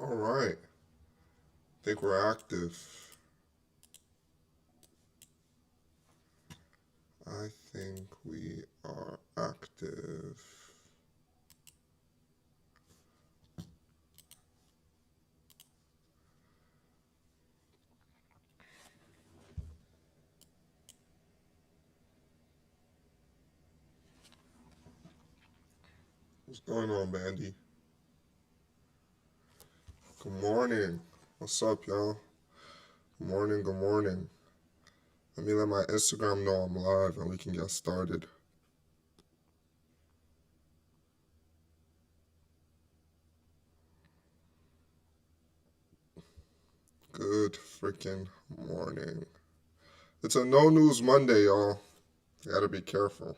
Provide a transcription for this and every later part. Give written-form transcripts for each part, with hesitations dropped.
All right. I think we're active. I think we are active. What's going on, Bandy? Good morning. What's up, y'all? Good morning, good morning. Let me let my Instagram know I'm live and we can get started. Good freaking morning. It's a no news Monday, y'all. You gotta be careful.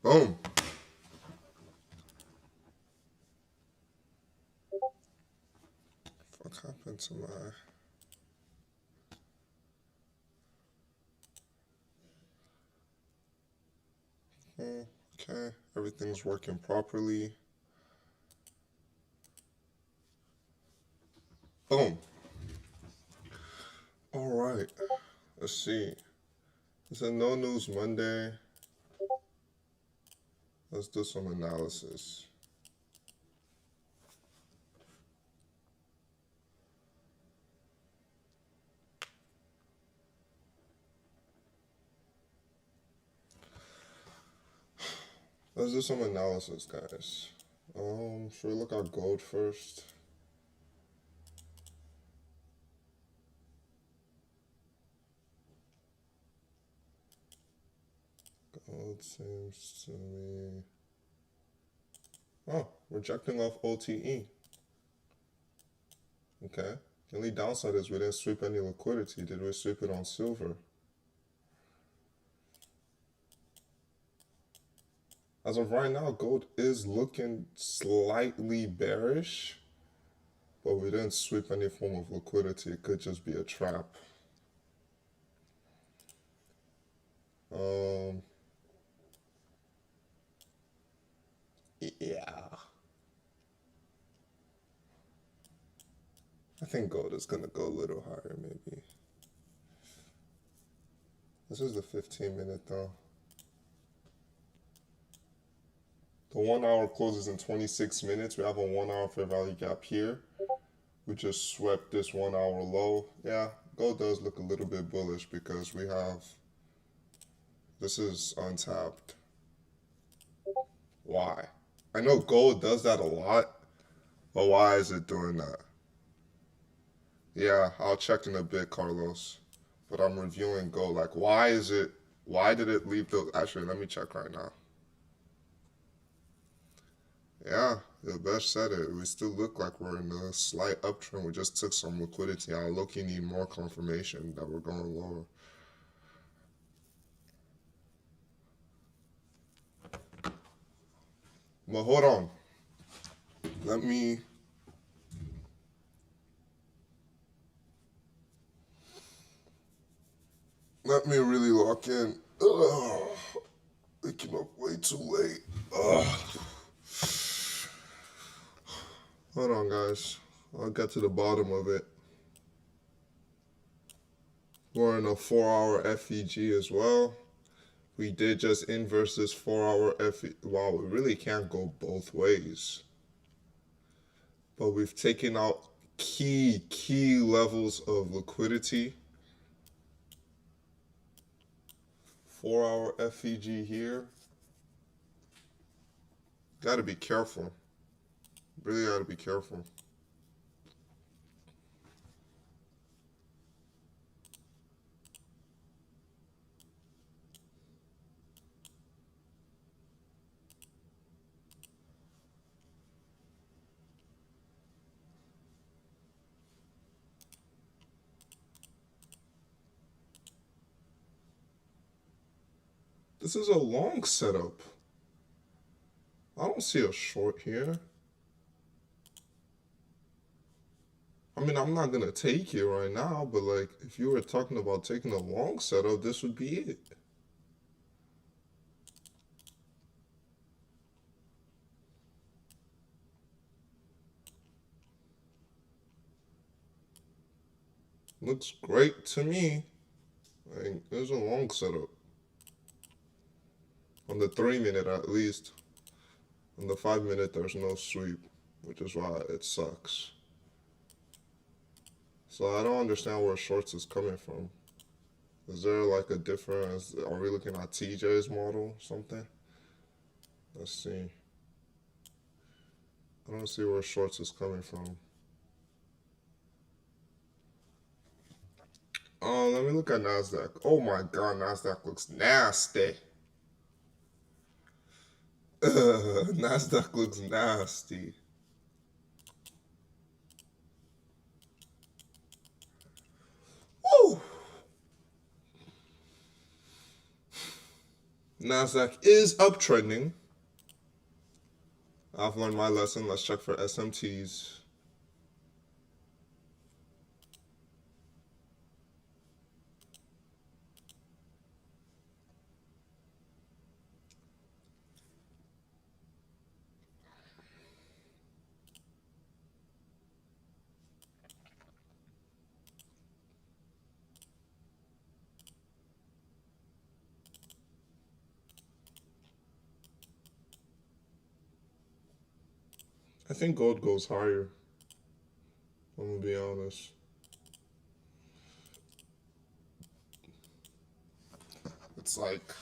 Boom. What happened to my... Okay, everything's working properly. Boom. All right, let's see. It's a no news Monday. Let's do some analysis. Let's do some analysis, guys. Should we look at gold first? Gold seems to me... Oh, rejecting off OTE. Okay. The only downside is we didn't sweep any liquidity. Did we sweep it on silver? As of right now, gold is looking slightly bearish, but we didn't sweep any form of liquidity. It could just be a trap. Yeah. I think gold is going to go a little higher, maybe. This is the 15-minute, though. The 1 hour closes in 26 minutes. We have a 1 hour fair value gap here. We just swept this 1 hour low. Yeah, gold does look a little bit bullish because we have... This is untapped. Why? I know gold does that a lot, but why is it doing that? Yeah, I'll check in a bit, Carlos. But I'm reviewing gold. Like, why did it leave the... Actually, let me check right now. Yeah, the best said it. We still look like we're in a slight uptrend. We just took some liquidity. I low-key need more confirmation that we're going lower. But hold on. Let me really lock in. Ugh. Waking up way too late. Ugh. Hold on, guys. I'll get to the bottom of it. We're in a 4-hour FEG as well. We did just inverse this 4-hour FEG. Wow, we really can't go both ways. But we've taken out key levels of liquidity. 4-hour FEG here. Gotta be careful. Really gotta be careful. This is a long setup. I don't see a short here. I mean, I'm not gonna take it right now, but like, if you were talking about taking a long setup, this would be it. Looks great to me. Like, there's a long setup. On the 3 minute at least. On the 5 minute, there's no sweep, which is why it sucks. So I don't understand where shorts is coming from. Is there like a difference? Are we looking at TJ's model or something? Let's see. I don't see where shorts is coming from. Oh, let me look at NASDAQ. Oh my god, NASDAQ looks nasty. NASDAQ looks nasty. Woo! NASDAQ is uptrending. I've learned my lesson. Let's check for SMTs. I think gold goes higher. I'm gonna be honest. It's like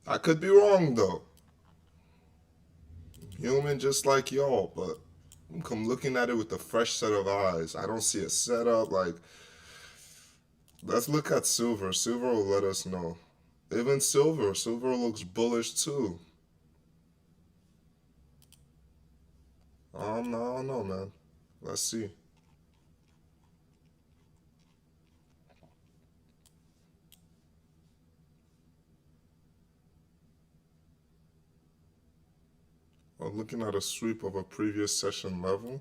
I could be wrong though. Human just like y'all, but I'm looking at it with a fresh set of eyes. I don't see a setup. Like, let's look at silver. Silver will let us know. Even silver looks bullish too. I don't know, man. Let's see. I'm looking at a sweep of a previous session level.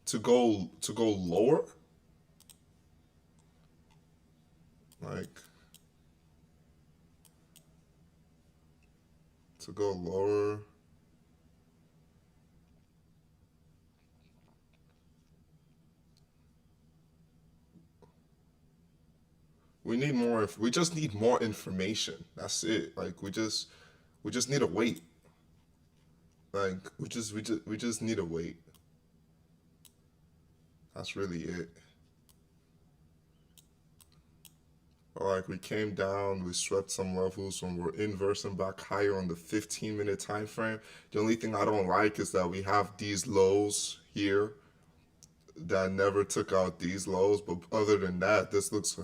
To go lower? Like, to go lower. We need more. We just need more information. That's it. Like, we just need to wait. Like, we just need to wait. That's really it. Like, we came down, we swept some levels, and we're inversing back higher on the 15-minute time frame. The only thing I don't like is that we have these lows here that never took out these lows, but other than that, this looks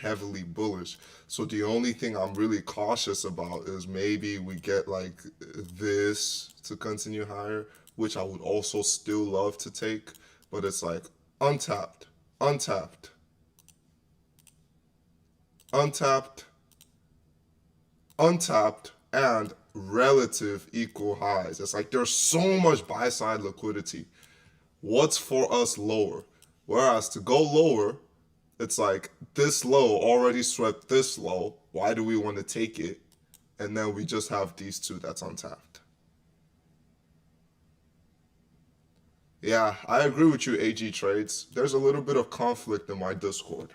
heavily bullish. So the only thing I'm really cautious about is maybe we get like this to continue higher, which I would also still love to take, but it's like untapped, untapped, untapped, untapped, and relative equal highs. It's like there's so much buy side liquidity. What's for us lower? Whereas to go lower, it's like this low already swept this low. Why do we want to take it? And then we just have these two that's untapped. Yeah, I agree with you, AG Trades. There's a little bit of conflict in my Discord.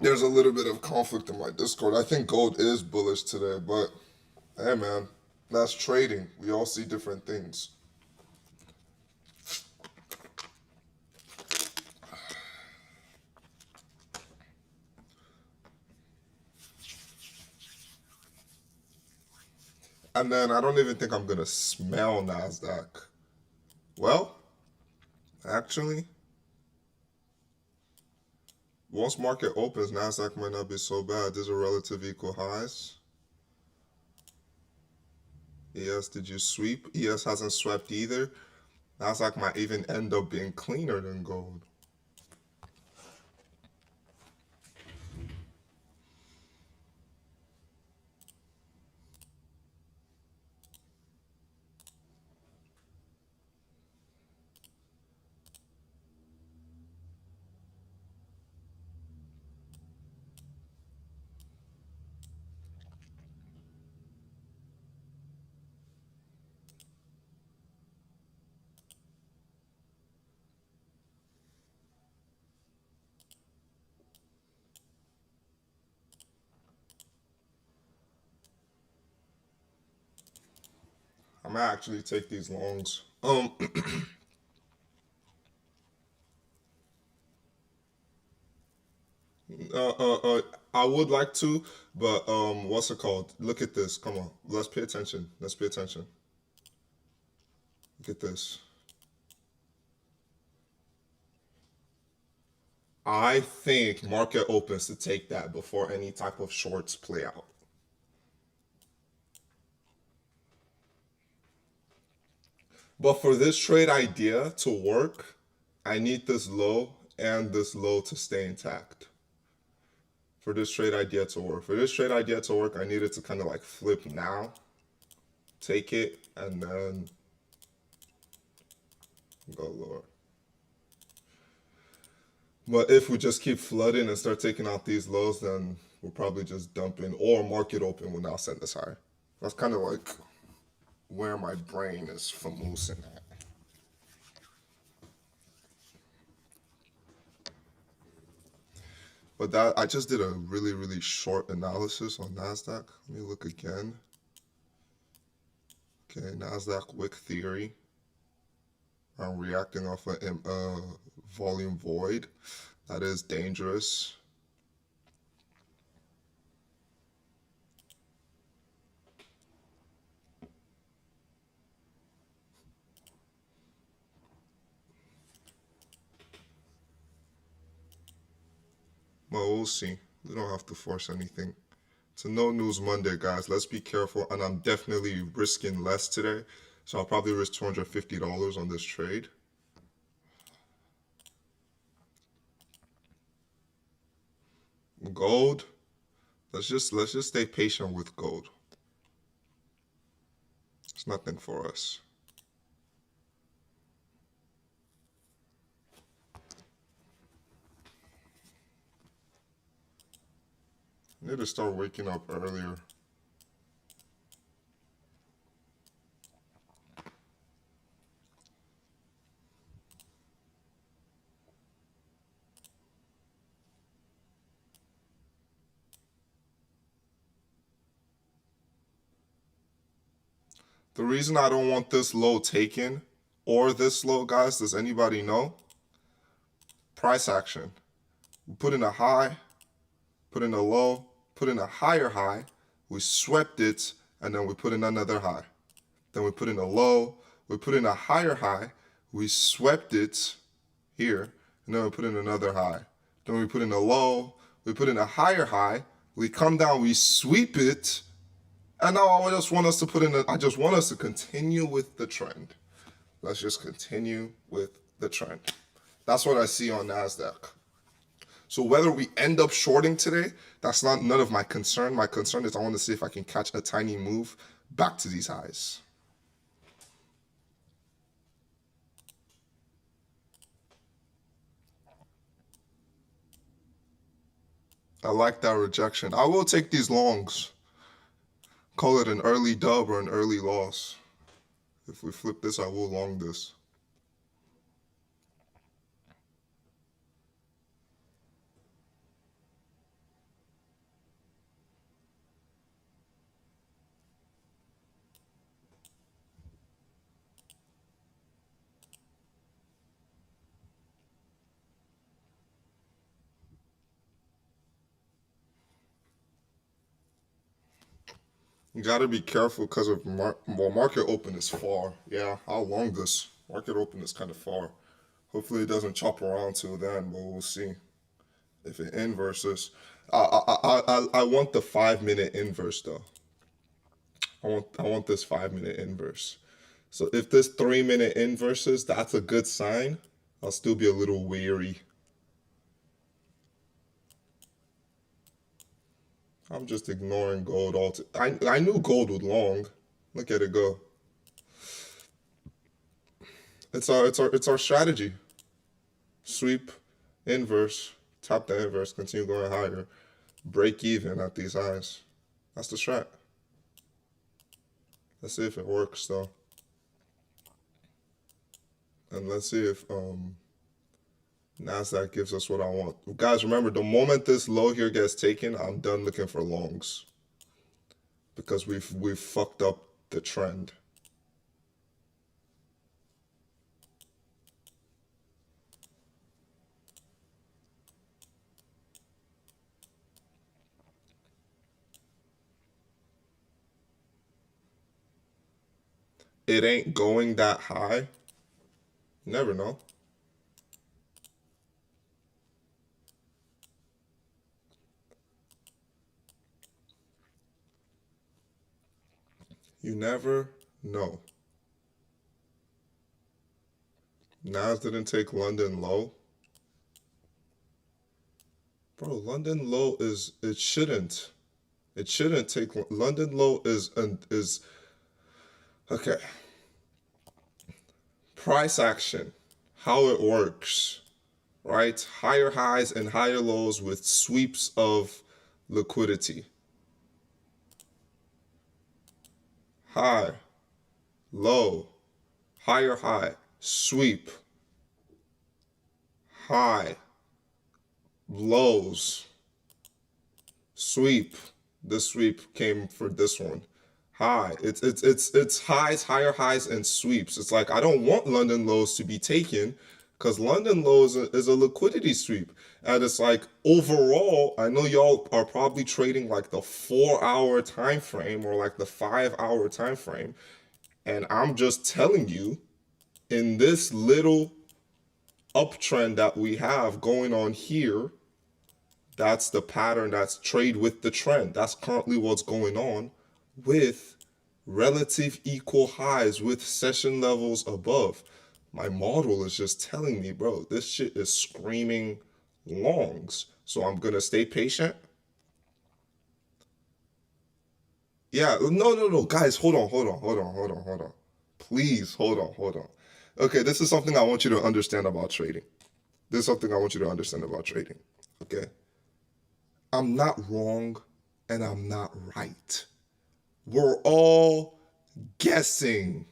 There's a little bit of conflict in my Discord. I think gold is bullish today, but hey, man, that's trading. We all see different things. And then I don't even think I'm gonna smell NASDAQ. Well, actually, once market opens, NASDAQ might not be so bad. These are relative equal highs. ES, did you sweep? ES hasn't swept either. NASDAQ might even end up being cleaner than gold. I might actually take these longs. I would like to, but what's it called? Look at this. Come on, let's pay attention. Let's pay attention. Look at this. I think market opens to take that before any type of shorts play out. But for this trade idea to work, I need this low and this low to stay intact. For this trade idea to work. For this trade idea to work, I need it to kind of like flip now, take it, and then go lower. But if we just keep flooding and start taking out these lows, then we'll probably just dump in, or market open will now send us higher. That's kind of like where my brain is famoosing at. But that, I just did a really, really short analysis on NASDAQ. Let me look again. Okay, NASDAQ wick theory. I'm reacting off a volume void. That is dangerous. Well, we'll see. We don't have to force anything. It's a no news Monday, guys. Let's be careful. And I'm definitely risking less today. So I'll probably risk $250 on this trade. Gold. Let's just stay patient with gold. It's nothing for us. I need to start waking up earlier. The reason I don't want this low taken or this low, guys, does anybody know? Price action. We put in a high, put in a low, put in a higher high, we swept it, and then we put in another high. Then we put in a low, we put in a higher high, we swept it here, and then we put in another high. Then we put in a low, we put in a higher high, we come down, we sweep it, and now I just want us to put in I just want us to continue with the trend. Let's just continue with the trend. That's what I see on NASDAQ. So whether we end up shorting today, that's none of my concern. My concern is I want to see if I can catch a tiny move back to these highs. I like that rejection. I will take these longs. Call it an early dub or an early loss. If we flip this, I will long this. You gotta be careful because of market open is far. Yeah, I'll long this. Market open is kind of far. Hopefully it doesn't chop around till then, but we'll see. If it inverses, I want the 5-minute inverse though. I want this 5-minute inverse. So if this 3-minute inverses, that's a good sign. I'll still be a little wary. I'm just ignoring gold I knew gold would long. Look at it go. It's our strategy. Sweep, inverse, tap the inverse, continue going higher, break even at these highs. That's the strat. Let's see if it works though. And let's see if NASDAQ gives us what I want. Guys, remember, the moment this low here gets taken, I'm done looking for longs. Because we've fucked up the trend. it ain't going that high. You never know. You never know. Nas didn't take London low. Bro, London low is, it shouldn't. It shouldn't take, London low is okay. Price action, how it works, right? Higher highs and higher lows with sweeps of liquidity. High, low, higher high, sweep, high, lows, sweep. This sweep came for this one. High. It's highs, higher highs, and sweeps. It's like I don't want London lows to be taken because London lows is a liquidity sweep. And it's like overall, I know y'all are probably trading like the 4 hour time frame or like the 5 hour time frame. And I'm just telling you, in this little uptrend that we have going on here, that's the pattern. That's trade with the trend. That's currently what's going on with relative equal highs with session levels above. My model is just telling me, bro, this shit is screaming longs. So I'm going to stay patient. Yeah, no. Guys, hold on. Please, hold on. Okay, this is something I want you to understand about trading. This is something I want you to understand about trading. Okay? I'm not wrong and I'm not right. We're all guessing.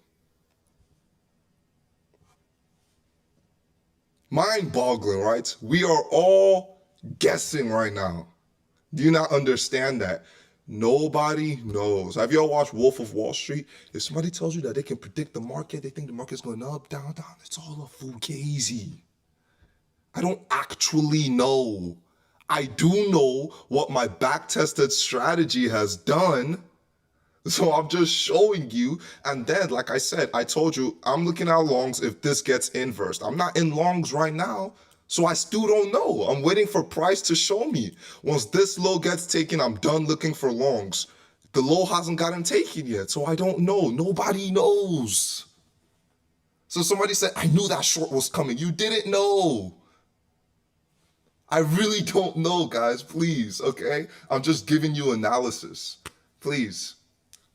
Mind boggling, right? We are all guessing right now. Do you not understand that? Nobody knows. Have you all watched Wolf of Wall Street? If somebody tells you that they can predict the market, they think the market's going up, down, it's all a fugazi. I don't actually know. I do know what my back-tested strategy has done. So I'm just showing you. And then, like I said, I told you, I'm looking at longs if this gets inversed. I'm not in longs right now. So I still don't know. I'm waiting for price to show me. Once this low gets taken, I'm done looking for longs. The low hasn't gotten taken yet. So I don't know. Nobody knows. So somebody said, I knew that short was coming. You didn't know. I really don't know, guys. Please, okay? I'm just giving you analysis. Please.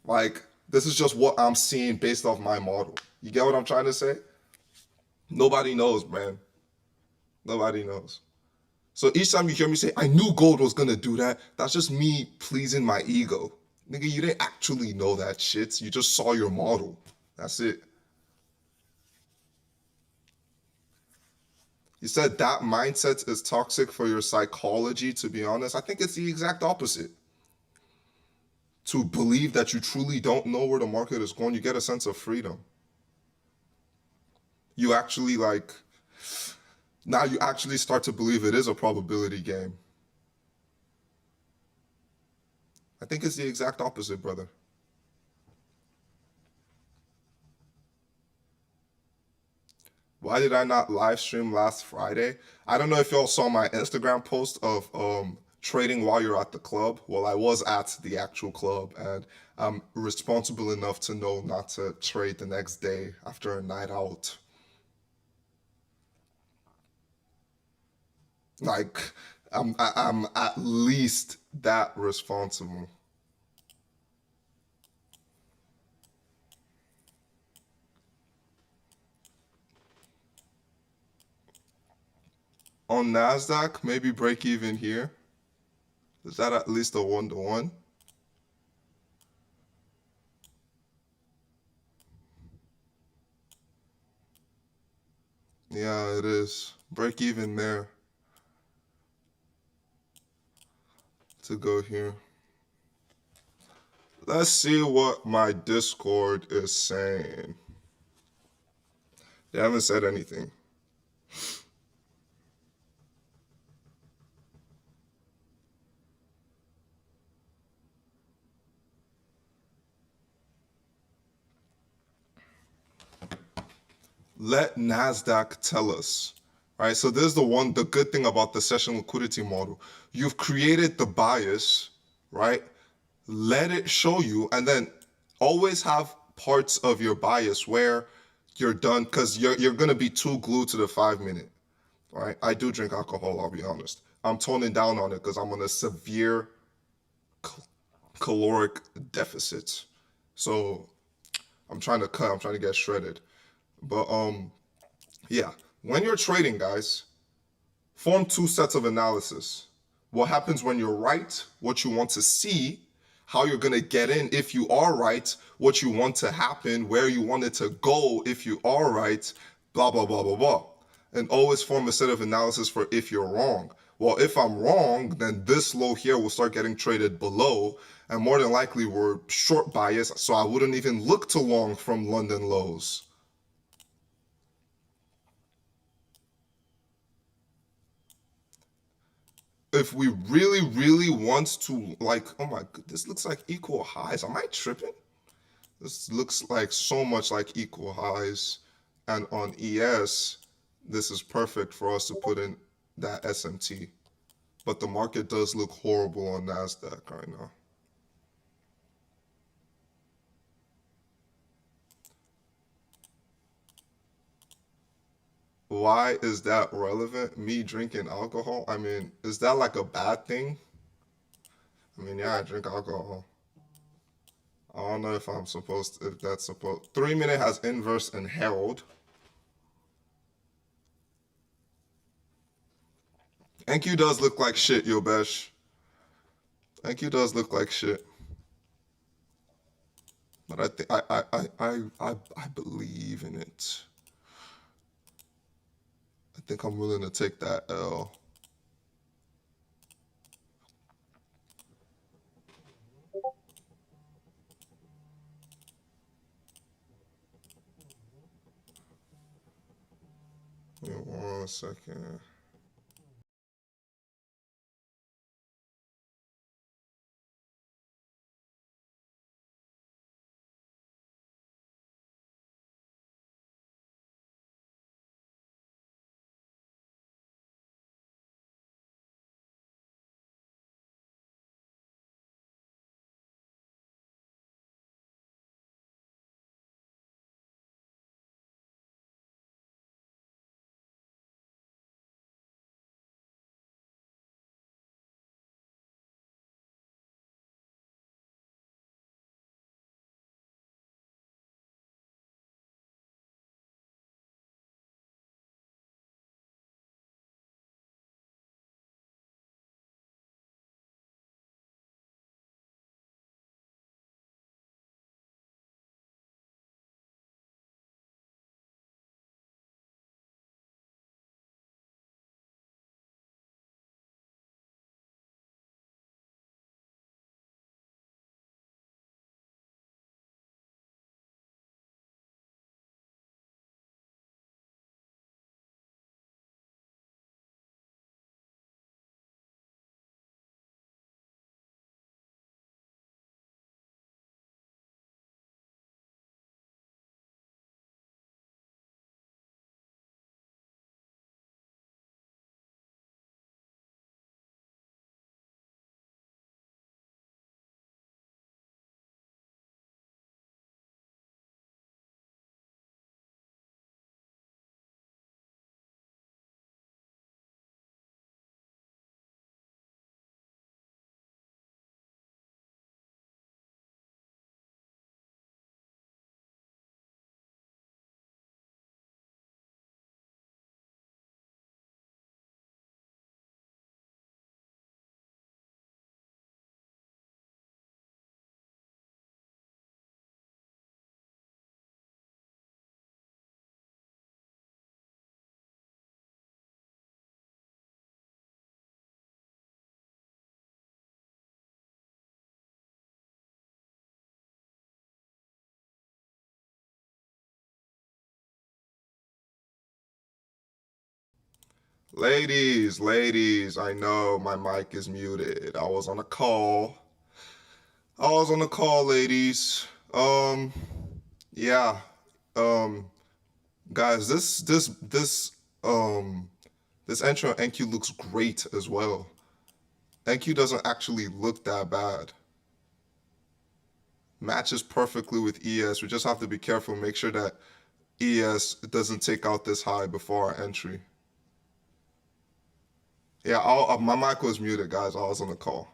Like, this is just what I'm seeing based off my model. You get what I'm trying to say? Nobody knows, man. Nobody knows. So each time you hear me say, I knew gold was going to do that, that's just me pleasing my ego. Nigga, you didn't actually know that shit. You just saw your model. That's it. You said that mindset is toxic for your psychology, to be honest. I think it's the exact opposite. To believe that you truly don't know where the market is going, you get a sense of freedom. You actually now you actually start to believe it is a probability game. I think it's the exact opposite, brother. Why did I not live stream last Friday? I don't know if y'all saw my Instagram post of trading while you're at the club. Well, I was at the actual club and I'm responsible enough to know not to trade the next day after a night out. Like, I'm at least that responsible. On NASDAQ, maybe break even here. Is that at least a 1-to-1? Yeah, it is. Break even there to go here. Let's see what my Discord is saying. They haven't said anything. let NASDAQ tell us, right? So there's the good thing about the session liquidity model. You've created the bias, right? Let it show you, and then always have parts of your bias where you're done, because you're going to be too glued to the 5 minute, right? I do drink alcohol, I'll be honest. I'm toning down on it because I'm on a severe caloric deficit. So I'm trying to cut, I'm trying to get shredded. But yeah, when you're trading, guys, form two sets of analysis. What happens when you're right, what you want to see, how you're going to get in if you are right, what you want to happen, where you want it to go if you are right, blah, blah, blah, blah, blah. And always form a set of analysis for if you're wrong. Well, if I'm wrong, then this low here will start getting traded below, and more than likely we're short bias, so I wouldn't even look to long from London lows. If we really, really want to, like, oh my god, this looks like equal highs. Am I tripping? This looks like so much like equal highs. And on ES, this is perfect for us to put in that SMT. But the market does look horrible on NASDAQ right now. Why is that relevant? Me drinking alcohol? I mean, is that like a bad thing? I mean, yeah, I drink alcohol. I don't know if I'm supposed to, if that's supposed. 3 minute has inverse and herald. NQ does look like shit, Yobesh. NQ does look like shit. But I think I believe in it. I think I'm willing to take that L. Wait 1 second. Ladies, I know my mic is muted. I was on a call. Ladies. Yeah. Um, Guys, this entry on NQ looks great as well. NQ doesn't actually look that bad. Matches perfectly with ES. We just have to be careful, make sure that ES doesn't take out this high before our entry. Yeah, my mic was muted, guys. I was on the call.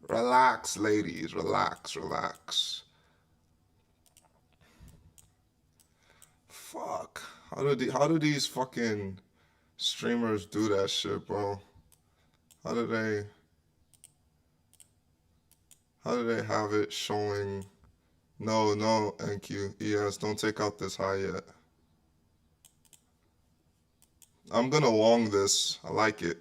Relax, ladies. Relax, relax. Fuck. How do these fucking streamers do that shit, bro? How do they have it showing no NQ ES, don't take out this high yet. I'm gonna long this. I like it.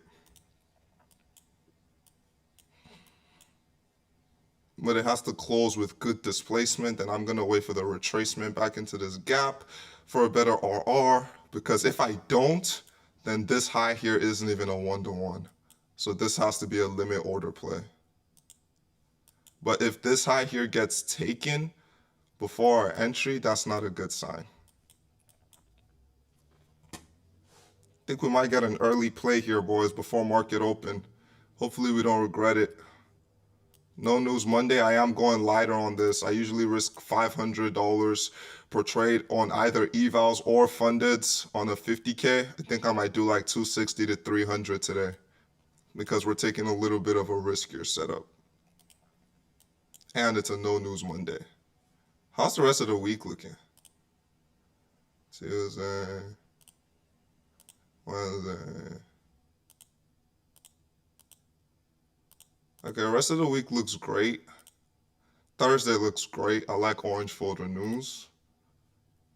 But it has to close with good displacement, and I'm gonna wait for the retracement back into this gap for a better RR, because if I don't, then this high here isn't even a 1-to-1. So this has to be a limit order play. But if this high here gets taken before our entry, that's not a good sign. I think we might get an early play here, boys, before market open. Hopefully we don't regret it. No News Monday, I am going lighter on this. I usually risk $500 per trade on either evals or fundeds on a 50K. I think I might do like 260 to 300 today because we're taking a little bit of a riskier setup. And it's a No News Monday. How's the rest of the week looking? Tuesday, Wednesday. Okay, the rest of the week looks great. Thursday looks great. I like orange folder news.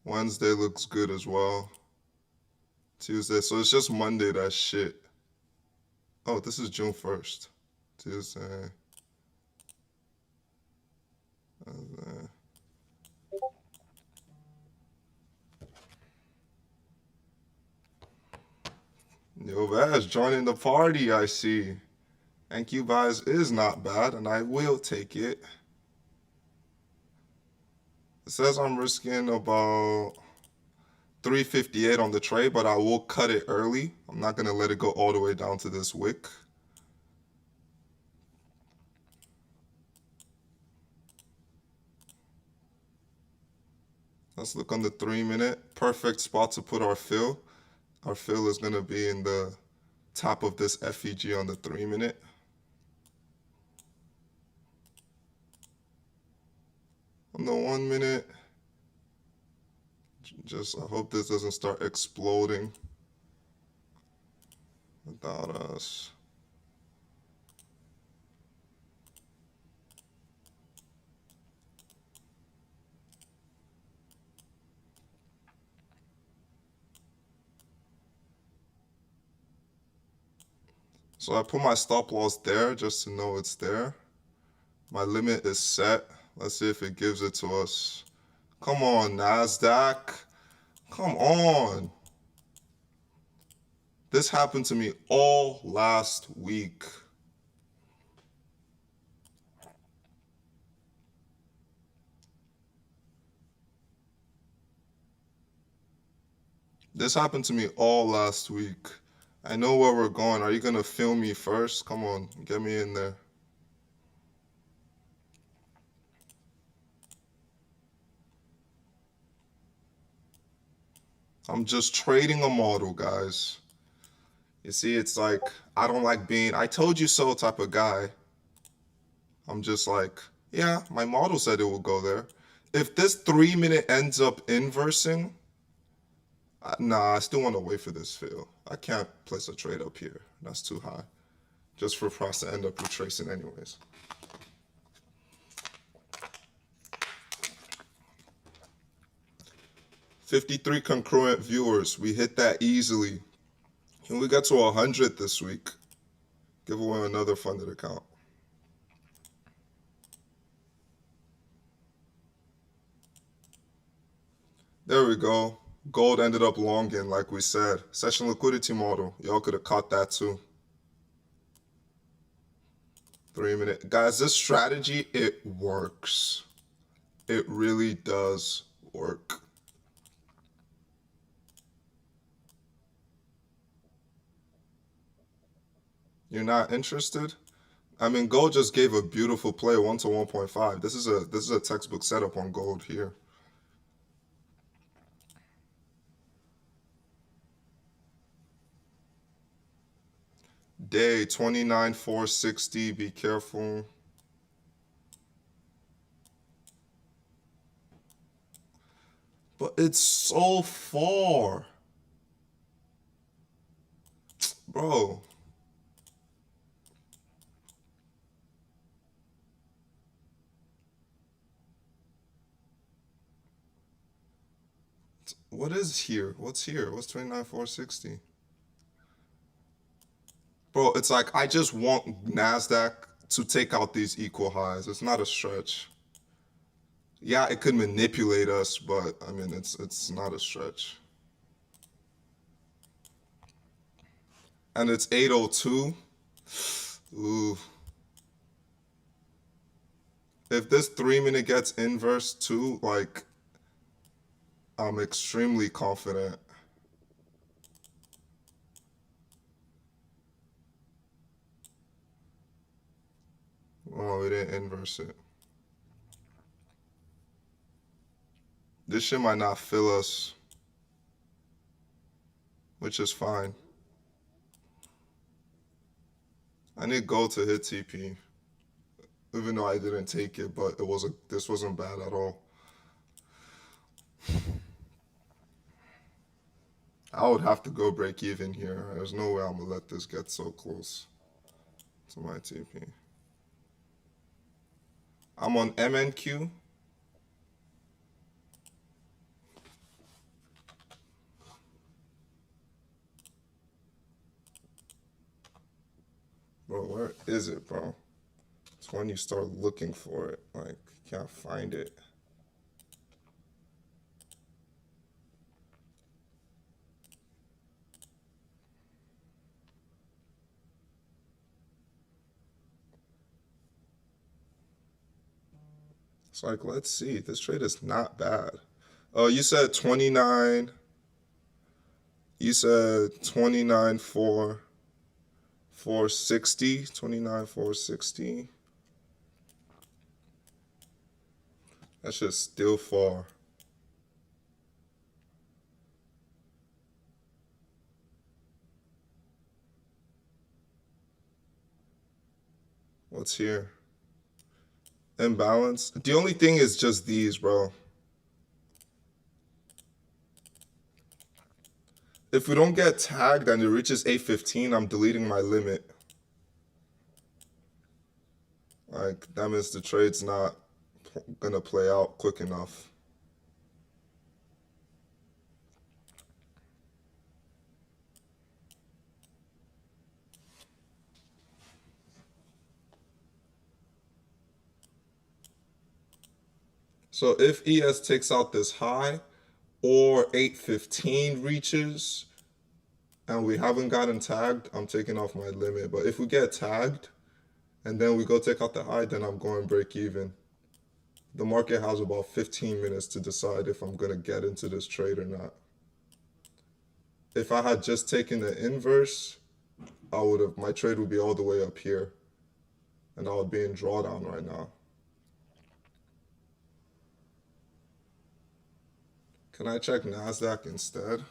Wednesday looks good as well. Tuesday, so it's just Monday that's shit. Oh, this is June 1st. Tuesday. Wednesday. Yo, Vaz joining the party, I see. Thank you, Vaz is not bad, and I will take it. It says I'm risking about 358 on the trade, but I will cut it early. I'm not going to let it go all the way down to this wick. Let's look on the 3-minute. Perfect spot to put our fill. Our fill is going to be in the top of this FEG on the 3-minute. On the 1-minute, just I hope this doesn't start exploding without us. So I put my stop loss there just to know it's there. My limit is set. Let's see if it gives it to us. Come on, NASDAQ. Come on. This happened to me all last week. This happened to me all last week. I know where we're going. Are you going to film me first? Come on, get me in there. I'm just trading a model, guys. You see, it's like, I don't like being, I told you so type of guy. I'm just like, yeah, my model said it will go there. If this 3-minute ends up inversing, nah, I still want to wait for this fill. I can't place a trade up here. That's too high. Just for price to end up retracing anyways. $53 concurrent viewers. We hit that easily. Can we get to 100 this week? Give away another funded account. There we go. Gold ended up longing, like we said. Session liquidity model. Y'all could have caught that too. 3-minute. Guys, this strategy, it works. It really does work. You're not interested? I mean, gold just gave a beautiful play, 1 to 1.5. This is a textbook setup on gold here. Day 29,460. Be careful. But it's so far. Bro. What is here? What's here? What's 29,460? Bro, it's like I just want NASDAQ to take out these equal highs. It's not a stretch. Yeah, it could manipulate us, but I mean, it's not a stretch. And it's 802. Ooh. If this 3-minute gets inverse too, like, I'm extremely confident. Oh, we didn't inverse it. This shit might not fill us, which is fine. I need gold to hit TP, even though I didn't take it, but this wasn't bad at all. I would have to go break even here. There's no way I'm gonna let this get so close to my TP. I'm on MNQ. Bro, where is it, bro? It's when you start looking for it. Like, you can't find it. It's like, let's see. This trade is not bad. Oh, you said 29. You said 29,460. 29,460. That's just still far. What's here? Imbalance. The only thing is just these, bro. If we don't get tagged and it reaches 815, I'm deleting my limit. Like, that means the trade's not gonna play out quick enough. So if ES takes out this high or 815 reaches and we haven't gotten tagged, I'm taking off my limit. But if we get tagged and then we go take out the high, then I'm going break even. The market has about 15 minutes to decide if I'm gonna get into this trade or not. If I had just taken the inverse, my trade would be all the way up here and I would be in drawdown right now. Can I check NASDAQ instead?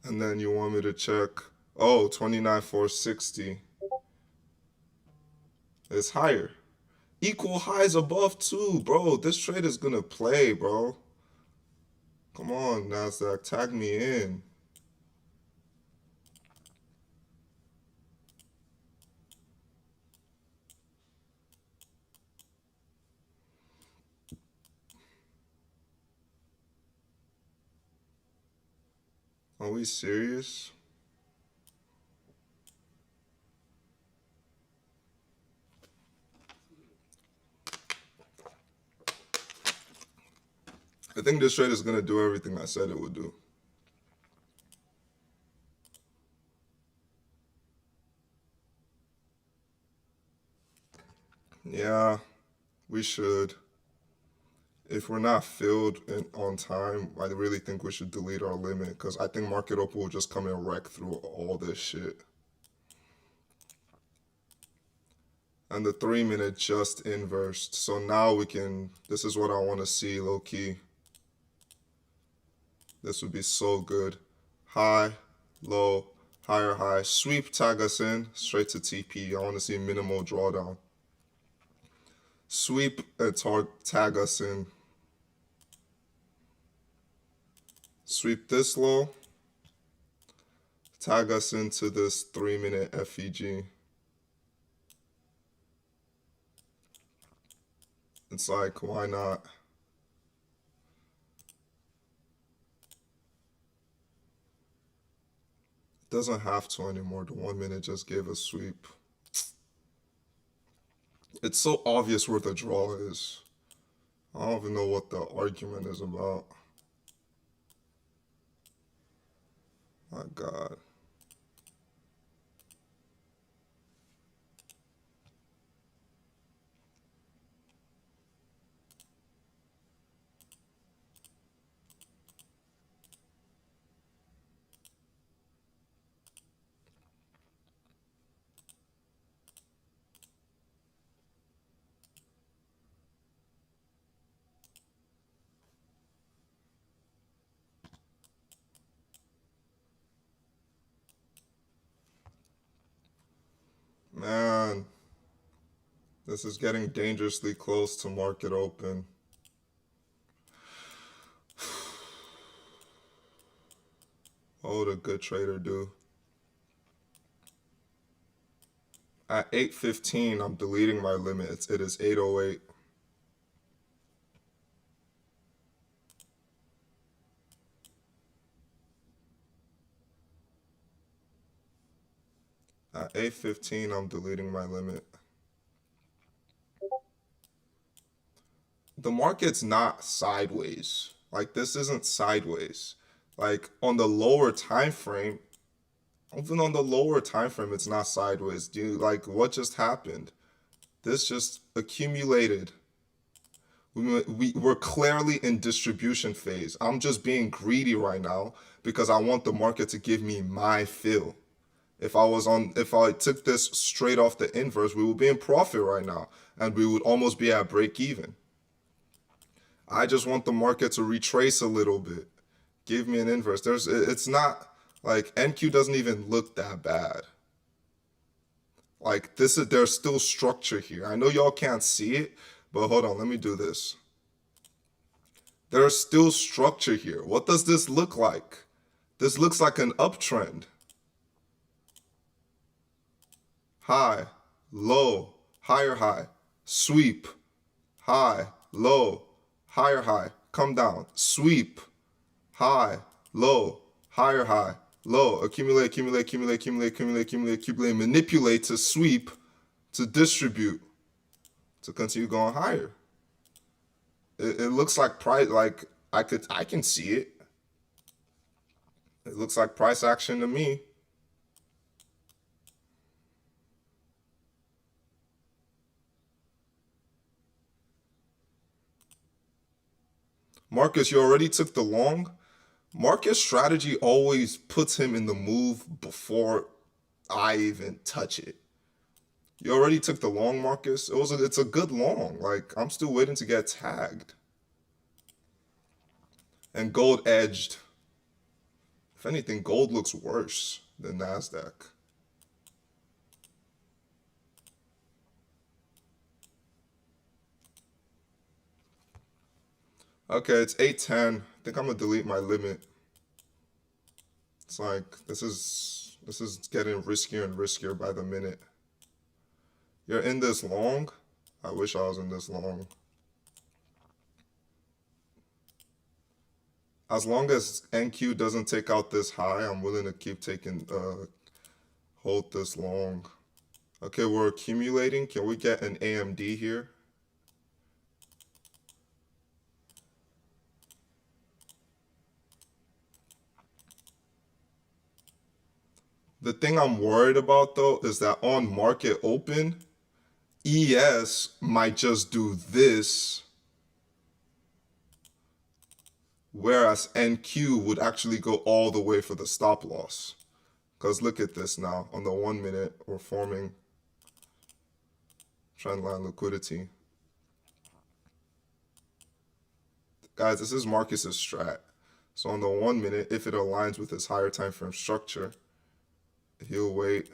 And then you want me to check, oh, 29,460 is higher. Equal highs above too, bro. This trade is gonna play, bro. Come on, NASDAQ, tag me in. Are we serious? I think this trade is gonna do everything I said it would do. Yeah, we should. If we're not filled on time, I really think we should delete our limit because I think market open will just come and wreck through all this shit. And the 3-minute just inversed. So now we can, this is what I want to see low key. This would be so good. High, low, higher high. Sweep, tag us in straight to TP. I want to see minimal drawdown. Sweep and tag us in. Sweep this low. Tag us into this 3-minute FEG. It's like, why not? It doesn't have to anymore. The 1 minute just gave a sweep. It's so obvious where the draw is. I don't even know what the argument is about. My God. Man, this is getting dangerously close to market open. What would a good trader do? At 8:15, I'm deleting my limits. It is 8:08. At 8:15, I'm deleting my limit. The market's not sideways. Like, this isn't sideways. Like, on the lower time frame, even on the lower time frame, it's not sideways. Dude, like, what just happened? This just accumulated. We're clearly in distribution phase. I'm just being greedy right now because I want the market to give me my fill. If I took this straight off the inverse, we would be in profit right now and we would almost be at break even. I just want the market to retrace a little bit. Give me an inverse. It's not like NQ doesn't even look that bad. Like there's still structure here. I know y'all can't see it, but hold on, let me do this. There's still structure here. What does this look like? This looks like an uptrend. High, low, higher high, sweep, high, low, higher high, come down, sweep, high, low, higher high, low, accumulate, manipulate to sweep, to distribute, to continue going higher. It looks like price, like I can see it. It looks like price action to me. Marcus, you already took the long. Marcus' strategy always puts him in the move before I even touch it. You already took the long, Marcus. It's a good long. Like, I'm still waiting to get tagged. And gold edged. If anything, gold looks worse than NASDAQ. Okay, it's 8:10. I think I'm gonna delete my limit. It's like this is getting riskier and riskier by the minute. You're in this long? I wish I was in this long. As long as NQ doesn't take out this high, I'm willing to keep taking hold this long. Okay, we're accumulating. Can we get an AMD here? The thing I'm worried about though is that on market open, ES might just do this Whereas NQ would actually go all the way for the stop loss. Because look at this now. On the 1 minute, we're forming trendline liquidity. Guys, this is Marcus's strat. So on the 1 minute, if it aligns with his higher time frame structure, he'll wait.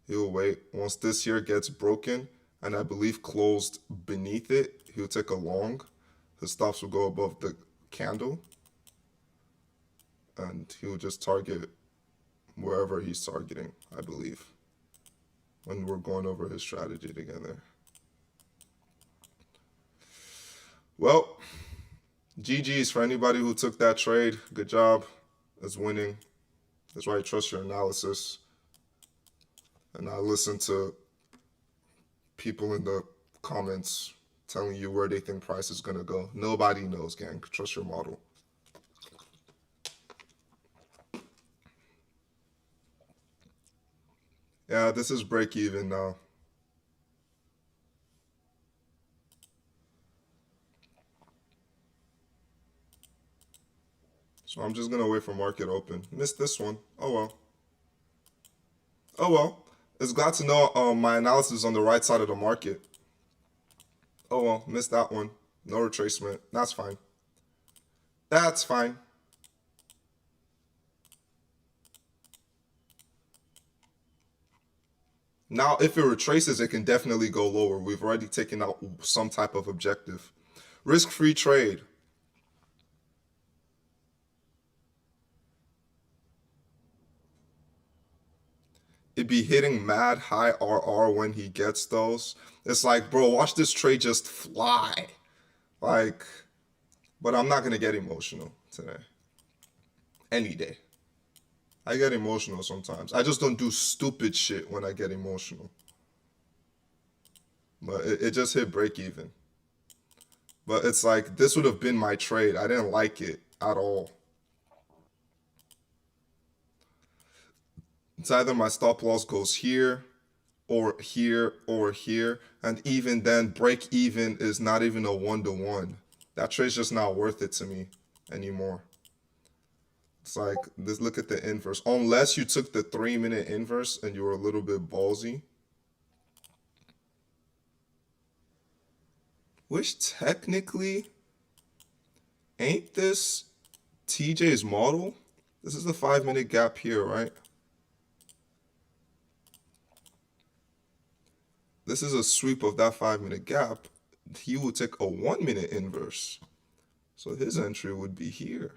He'll wait. Once this here gets broken, and I believe closed beneath it, he'll take a long. His stops will go above the candle. And he'll just target wherever he's targeting, I believe, when we're going over his strategy together. Well, GG's for anybody who took that trade. Good job. That's winning. That's why I trust your analysis. And I listen to people in the comments telling you where they think price is going to go. Nobody knows, gang. Trust your model. Yeah, this is break even now. So I'm just going to wait for market open. Missed this one. Oh well. Oh well. It's glad to know my analysis is on the right side of the market. Oh well, missed that one. No retracement. That's fine. That's fine. Now, if it retraces, it can definitely go lower. We've already taken out some type of objective. Risk-free trade. It'd be hitting mad high RR when he gets those. It's like, bro, watch this trade just fly. Like, but I'm not going to get emotional today. Any day. I get emotional sometimes. I just don't do stupid shit when I get emotional. But it just hit break even. But it's like, this would have been my trade. I didn't like it at all. It's either my stop loss goes here, or here, or here. And even then, break even is not even a 1-to-1. That trade's just not worth it to me anymore. It's like, this. Look at the inverse. Unless you took the 3-minute inverse and you were a little bit ballsy. Which technically, ain't this TJ's model? This is the 5-minute gap here, right? This is a sweep of that 5-minute gap. He would take a 1-minute inverse. So his entry would be here.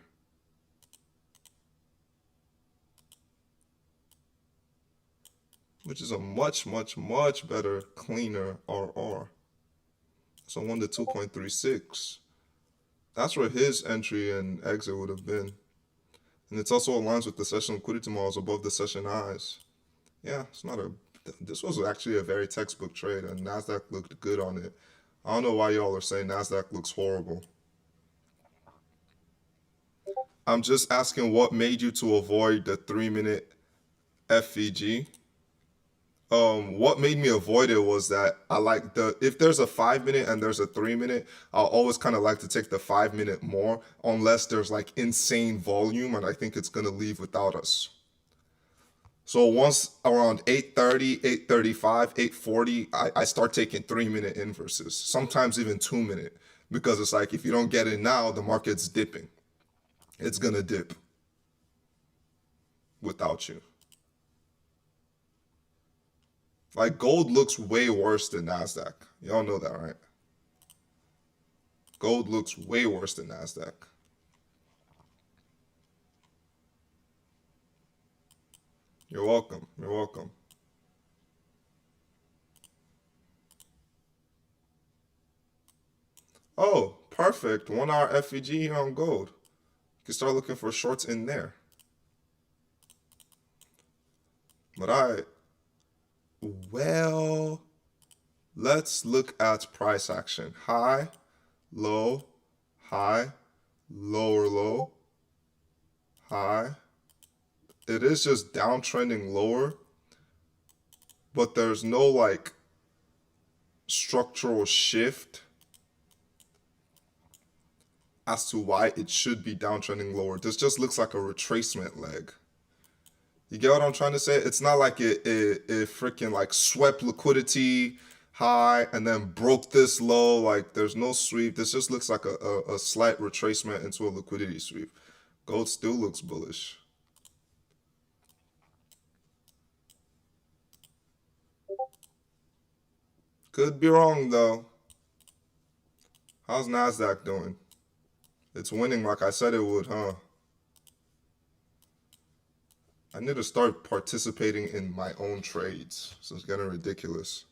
Which is a much, much, much better, cleaner RR. So 1 to 2.36. That's where his entry and exit would have been. And it's also aligns with the session liquidity models above the session highs. Yeah, it's not a... This was actually a very textbook trade, and NASDAQ looked good on it. I don't know why y'all are saying NASDAQ looks horrible. I'm just asking what made you to avoid the 3-minute FVG. What made me avoid it was that I like if there's a 5-minute and there's a 3-minute, I'll always kind of like to take the 5-minute more unless there's like insane volume and I think it's going to leave without us. So once around 8:30, 8:35, 8:40, I start taking 3-minute inverses, sometimes even 2-minute, because it's like if you don't get it now, the market's dipping. It's going to dip without you. Like gold looks way worse than NASDAQ. Y'all know that, right? Gold looks way worse than NASDAQ. You're welcome. You're welcome. Oh, perfect. 1 hour FVG here on gold. You can start looking for shorts in there. But well, let's look at price action. High, low, high, lower low, high. It is just downtrending lower, but there's no like structural shift as to why it should be downtrending lower. This just looks like a retracement leg. You get what I'm trying to say? It's not like it freaking like swept liquidity high and then broke this low. Like there's no sweep. This just looks like a slight retracement into a liquidity sweep. Gold still looks bullish. Could be wrong though. How's NASDAQ doing? It's winning like I said it would, huh? I need to start participating in my own trades. So it's getting ridiculous.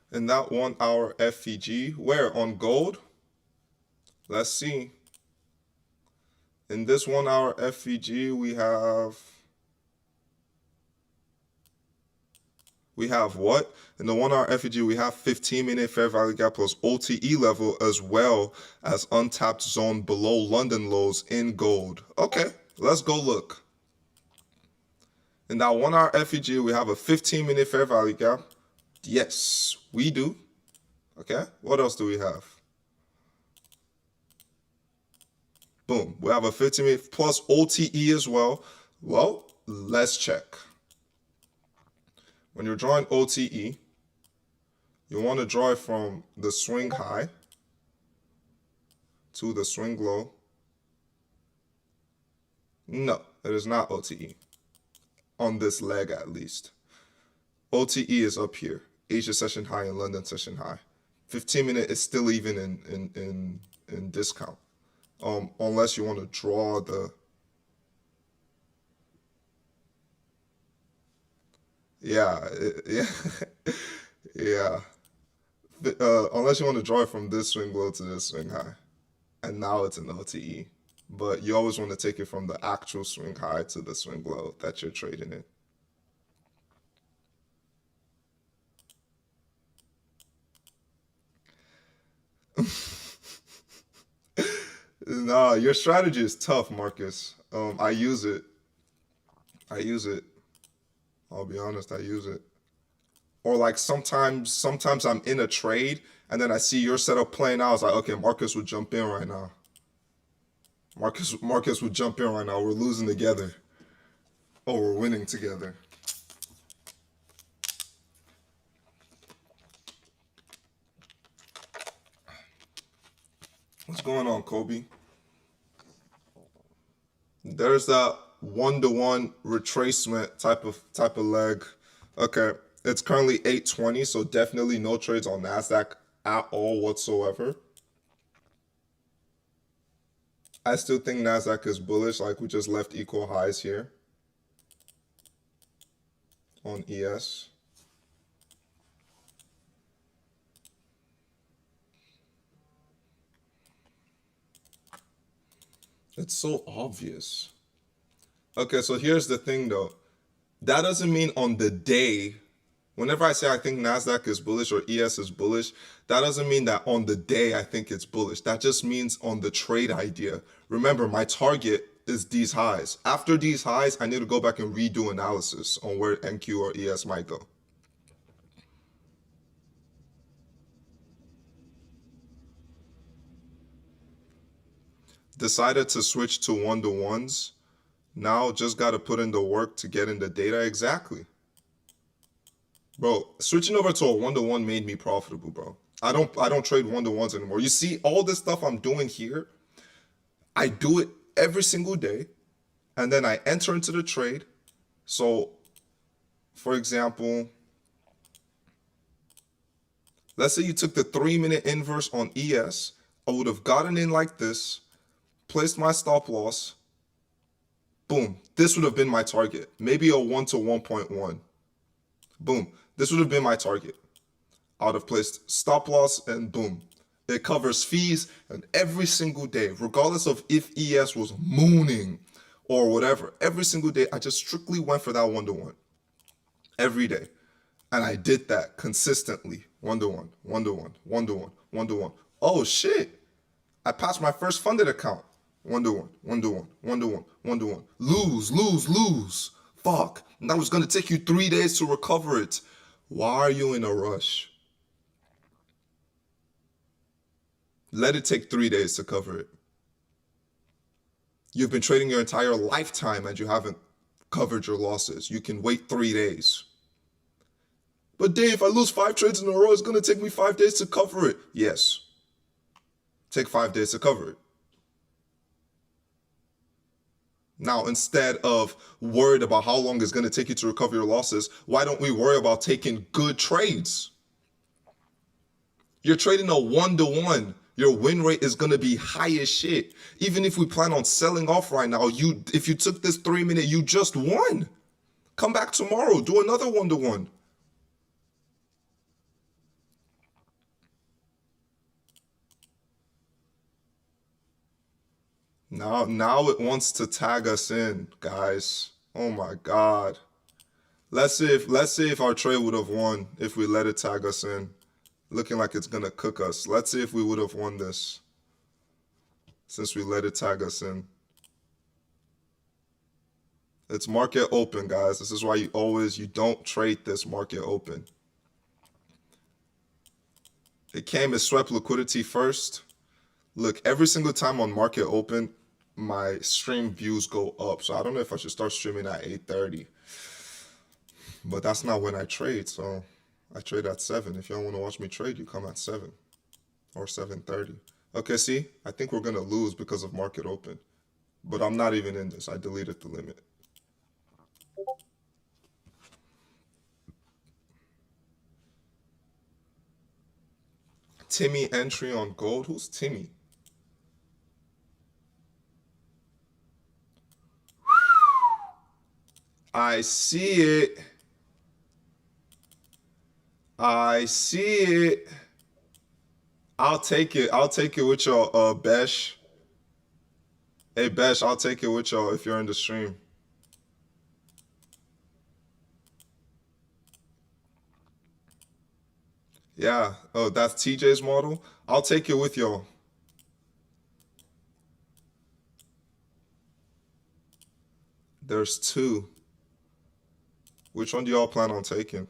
In that 1 hour FVG, where on gold? Let's see. In this 1 hour FVG, we have what? In the 1 hour FVG, we have 15-minute fair value gap plus OTE level as well as untapped zone below London lows in gold. Okay, let's go look. In that 1 hour FVG, we have a 15-minute fair value gap. Yes, we do. Okay, what else do we have? Boom, we have a 15-minute plus OTE as well. Well, let's check. When you're drawing OTE, you want to draw it from the swing high to the swing low. No, it is not OTE. On this leg at least. OTE is up here. Asia session high and London session high. 15-minute is still even in discount. Unless you want to draw the yeah. Yeah. Unless you want to draw it from this swing low to this swing high. And now it's an OTE. But you always want to take it from the actual swing high to the swing low that you're trading in. Nah, your strategy is tough, Marcus. I use it. I use it. I'll be honest, I use it. Or like sometimes I'm in a trade and then I see your setup playing out. I was like, okay, Marcus would jump in right now. Marcus would jump in right now. We're losing together. Oh, we're winning together. What's going on, Kobe? There's that 1-to-1 retracement type of leg. Okay, it's currently 8:20, so definitely no trades on NASDAQ at all whatsoever. I still think NASDAQ is bullish, like we just left equal highs here on ES. It's so obvious. Okay, so here's the thing though. That doesn't mean on the day, whenever I say I think NASDAQ is bullish or ES is bullish, that doesn't mean that on the day I think it's bullish. That just means on the trade idea. Remember, my target is these highs. After these highs, I need to go back and redo analysis on where NQ or ES might go. Decided to switch to 1-to-1s. Now just got to put in the work to get in the data exactly. Bro, switching over to a 1-to-1 made me profitable, bro. I don't trade 1-to-1s anymore. You see all this stuff I'm doing here, I do it every single day and then I enter into the trade. So, for example, let's say you took the 3-minute inverse on ES. I would have gotten in like this, placed my stop loss. Boom. This would have been my target. Maybe a 1 to 1.1. Boom. This would have been my target. I would have placed stop loss and boom. It covers fees and every single day, regardless of if ES was mooning. or whatever. Every single day, I just strictly went for that 1-to-1 every day. And I did that consistently. 1-to-1, 1-to-1, 1-to-1, 1-to-1. Oh shit. I passed my first funded account. 1-to-1, 1-to-1, 1-to-1, 1-to-1. Lose, lose, lose. Fuck. Now it's gonna take you 3 days to recover it. Why are you in a rush? Let it take 3 days to cover it. You've been trading your entire lifetime and you haven't covered your losses. You can wait 3 days. But Dave, if I lose 5 trades in a row, it's going to take me 5 days to cover it. Yes. Take 5 days to cover it. Now, instead of worried about how long it's going to take you to recover your losses, why don't we worry about taking good trades? You're trading a 1-to-1. Your win rate is going to be high as shit. Even if we plan on selling off right now, if you took this 3-minute, you just won. Come back tomorrow, do another 1-to-1. Now it wants to tag us in, guys. Oh my God. Let's see if our trade would have won if we let it tag us in. Looking like it's gonna cook us. Let's see if we would have won this since we let it tag us in. It's market open, guys. This is why you don't trade this market open. It came, it swept liquidity first. Look, every single time on market open, my stream views go up. So I don't know if I should start streaming at 8:30. But that's not when I trade, so I trade at 7. If you don't want to watch me trade, you come at 7 or 7:30. Okay, see? I think we're going to lose because of market open. But I'm not even in this. I deleted the limit. Timmy entry on gold. Who's Timmy? I see it. I see it. I'll take it. I'll take it with y'all, Besh. Hey, Besh, I'll take it with y'all if you're in the stream. Yeah. Oh, that's TJ's model. I'll take it with y'all. There's 2. Which one do y'all plan on taking?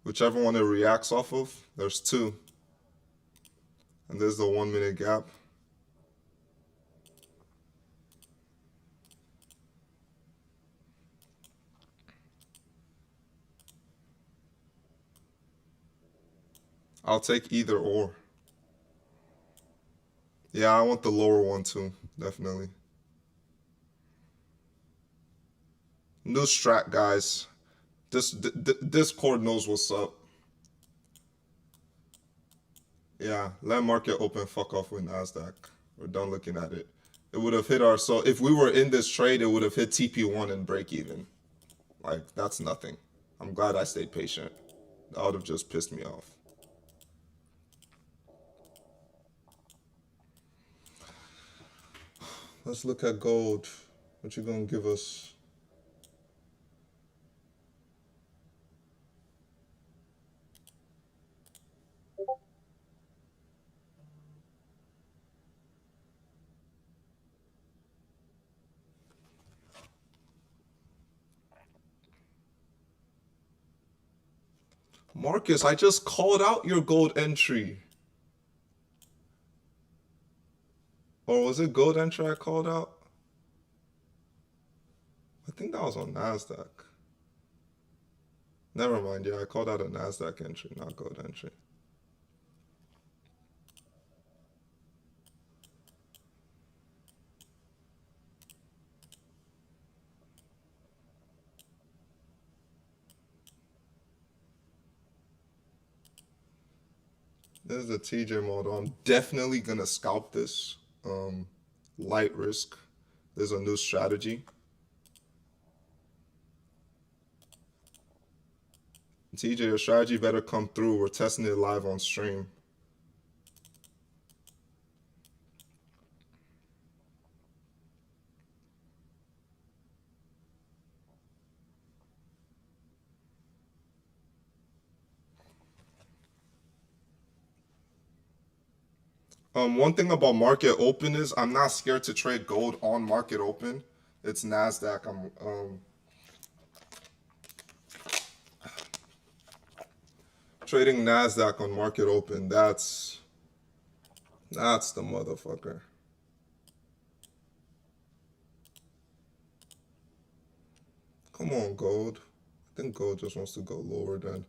Whichever one it reacts off of, there's 2. And there's the 1-minute gap. I'll take either or. Yeah, I want the lower one too, definitely. New strat, guys. Discord knows what's up. Yeah, let market open, fuck off with NASDAQ. We're done looking at it. It would have hit our, so if we were in this trade, it would have hit TP1 and break even. Like, that's nothing. I'm glad I stayed patient. That would have just pissed me off. Let's look at gold. What you gonna give us? Marcus, I just called out your gold entry. Or was it gold entry I called out? I think that was on NASDAQ. Never mind, yeah, I called out a NASDAQ entry, not gold entry. This is the TJ model. I'm definitely gonna scalp this. Light risk. There's a new strategy. TJ, your strategy better come through. We're testing it live on stream. One thing about market open is I'm not scared to trade gold on market open. It's NASDAQ. I'm trading NASDAQ on market open. That's the motherfucker. Come on, gold. I think gold just wants to go lower then.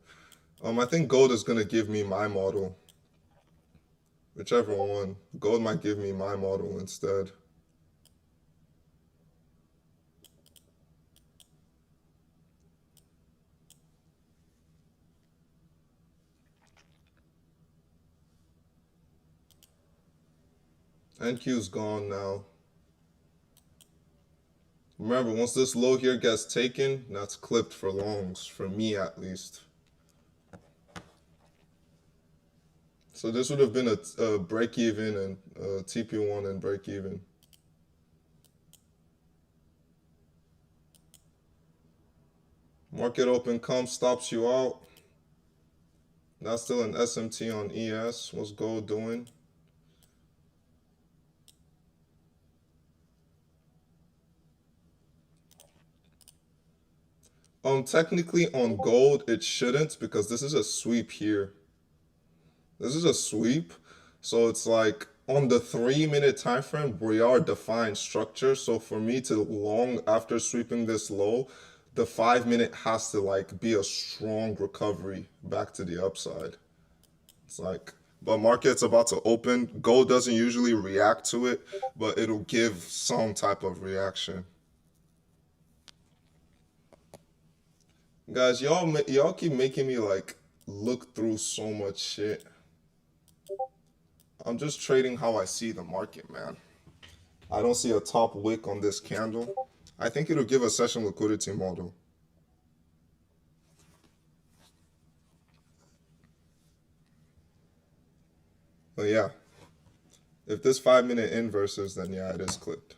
I think gold is gonna give me my model. Whichever one. Gold might give me my model instead. NQ's gone now. Remember, once this low here gets taken, that's clipped for longs, for me at least. So this would have been a break even and TP1 and break even. Market open comes, stops you out. That's still an SMT on ES. What's gold doing? Technically on gold, it shouldn't because this is a sweep here. This is a sweep. So it's like on the 3-minute time frame, we are defined structure. So for me to long after sweeping this low, the 5-minute has to like be a strong recovery back to the upside. It's like, but market's about to open. Gold doesn't usually react to it, but it'll give some type of reaction. Guys, y'all keep making me like look through so much shit. I'm just trading how I see the market, man. I don't see a top wick on this candle. I think it'll give a session liquidity model. But yeah, if this 5-minute inverses, then yeah, it is clipped.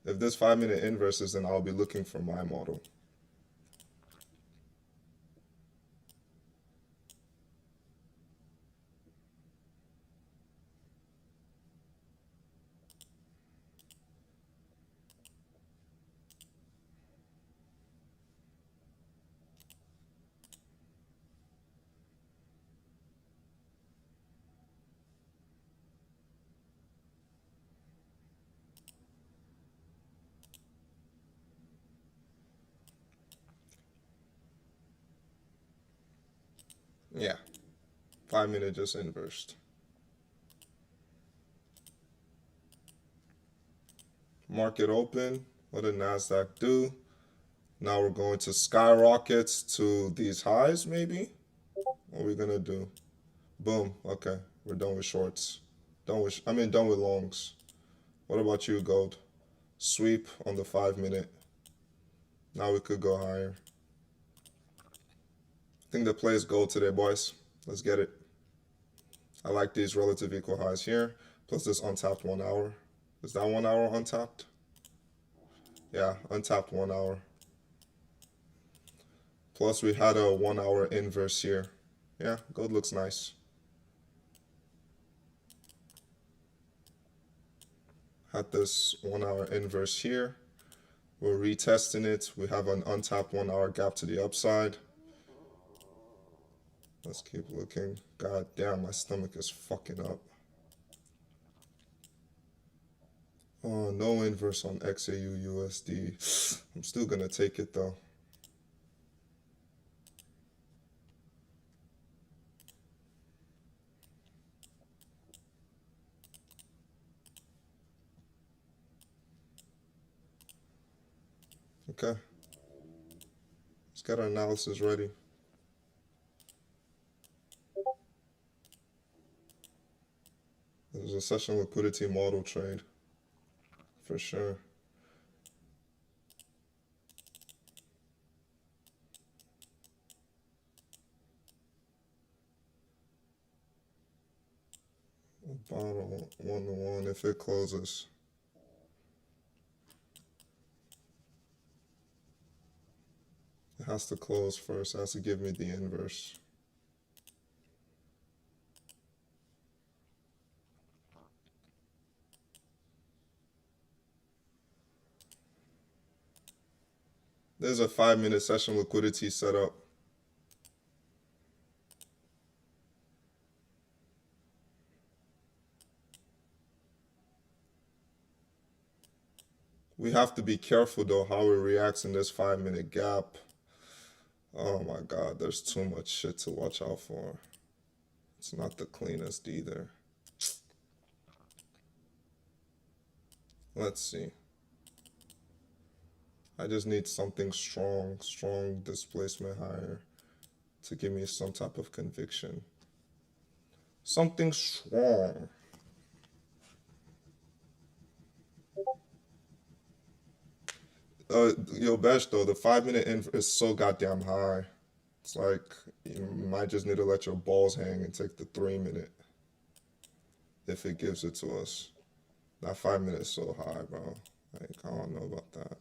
If this 5-minute inverses, then I'll be looking for my model. Yeah, 5-minute just inversed. Market open. What did NASDAQ do? Now we're going to skyrockets to these highs, maybe? What are we gonna do? Boom. Okay, we're done with shorts. Done with longs. What about you, gold? Sweep on the 5-minute. Now we could go higher. I think the play is gold today, boys. Let's get it. I like these relative equal highs here. Plus this untapped 1 hour. Is that 1 hour untapped? Yeah, untapped 1 hour. Plus we had a 1 hour inverse here. Yeah, gold looks nice. Had this 1 hour inverse here. We're retesting it. We have an untapped 1 hour gap to the upside. Let's keep looking. God damn, my stomach is fucking up. Oh, no inverse on XAU USD. I'm still gonna take it though. Okay. Let's get our analysis ready. This is a session liquidity model trade. For sure. Bottom 1-to-1 if it closes. It has to close first. It has to give me the inverse. There's a 5-minute session liquidity setup. We have to be careful though how it reacts in this 5-minute gap. Oh my God, there's too much shit to watch out for. It's not the cleanest either. Let's see. I just need something strong displacement higher to give me some type of conviction. Something strong. Yo, Besh, though, the 5-minute inv is so goddamn high. It's like you might just need to let your balls hang and take the 3-minute if it gives it to us. That 5-minute is so high, bro. Like, I don't know about that.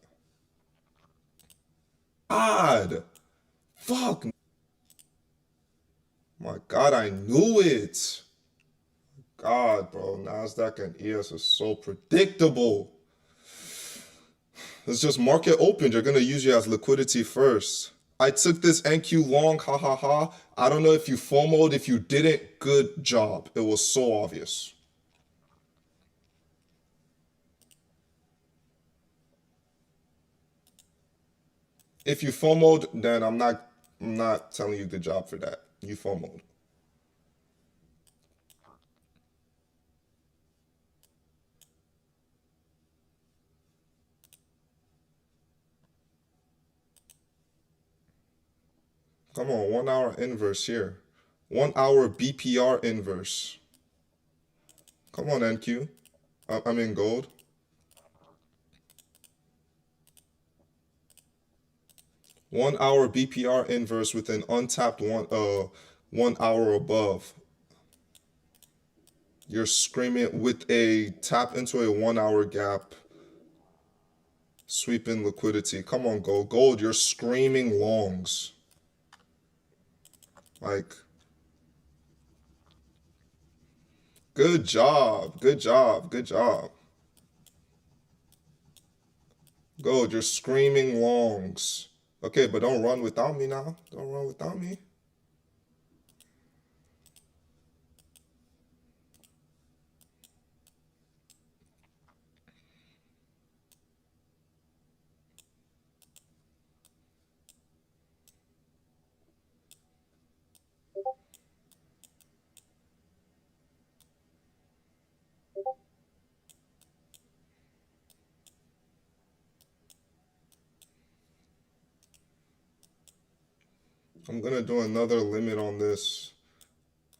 God! Fuck! My God, I knew it! God, bro, NASDAQ and ES are so predictable. It's just market open. They're going to use you as liquidity first. I took this NQ long, ha ha ha. I don't know if you FOMO'd. If you didn't, good job. It was so obvious. If you FOMO'd, then I'm not telling you good job for that. You FOMO'd. Come on, 1 hour inverse here. 1 hour BPR inverse. Come on, NQ. I'm in gold. 1 hour BPR inverse with an untapped 1 hour above. You're screaming with a tap into a 1 hour gap. Sweeping liquidity. Come on, gold. Gold, you're screaming longs. Like, good job. Good job. Good job. Gold, you're screaming longs. Okay, but don't run without me now. Don't run without me. I'm gonna do another limit on this.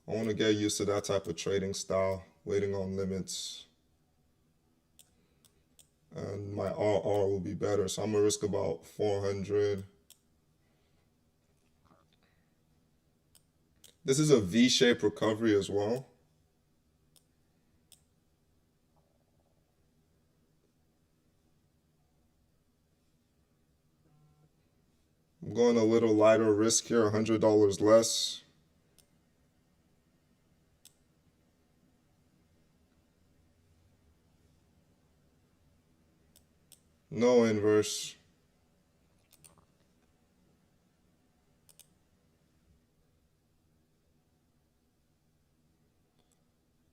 I want to get used to that type of trading style, waiting on limits. And my RR will be better, so I'm gonna risk about 400. This is a V-shaped recovery as well. I'm going a little lighter risk here, $100 less. No inverse.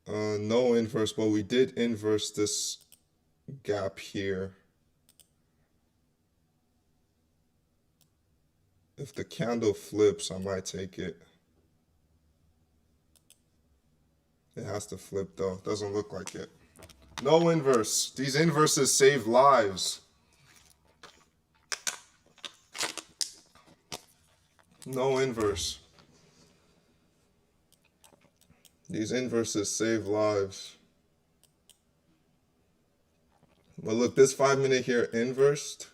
No inverse, but we did inverse this gap here. If the candle flips, I might take it. It has to flip though. Doesn't look like it. No inverse. These inverses save lives. No inverse. These inverses save lives. But look, this 5-minute here inversed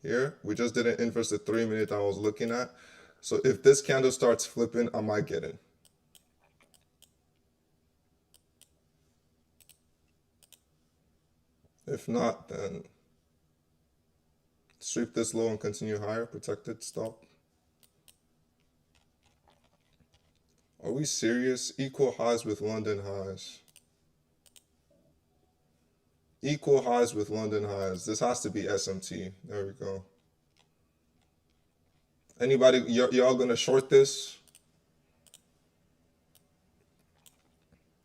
here. We just did an inverse the 3-minute I was looking at. So if this candle starts flipping, I might get in. If not, then sweep this low and continue higher. Protected, stop. Are we serious? Equal highs with London highs. Equal highs with London highs. This has to be SMT. There we go. Anybody, y'all gonna short this?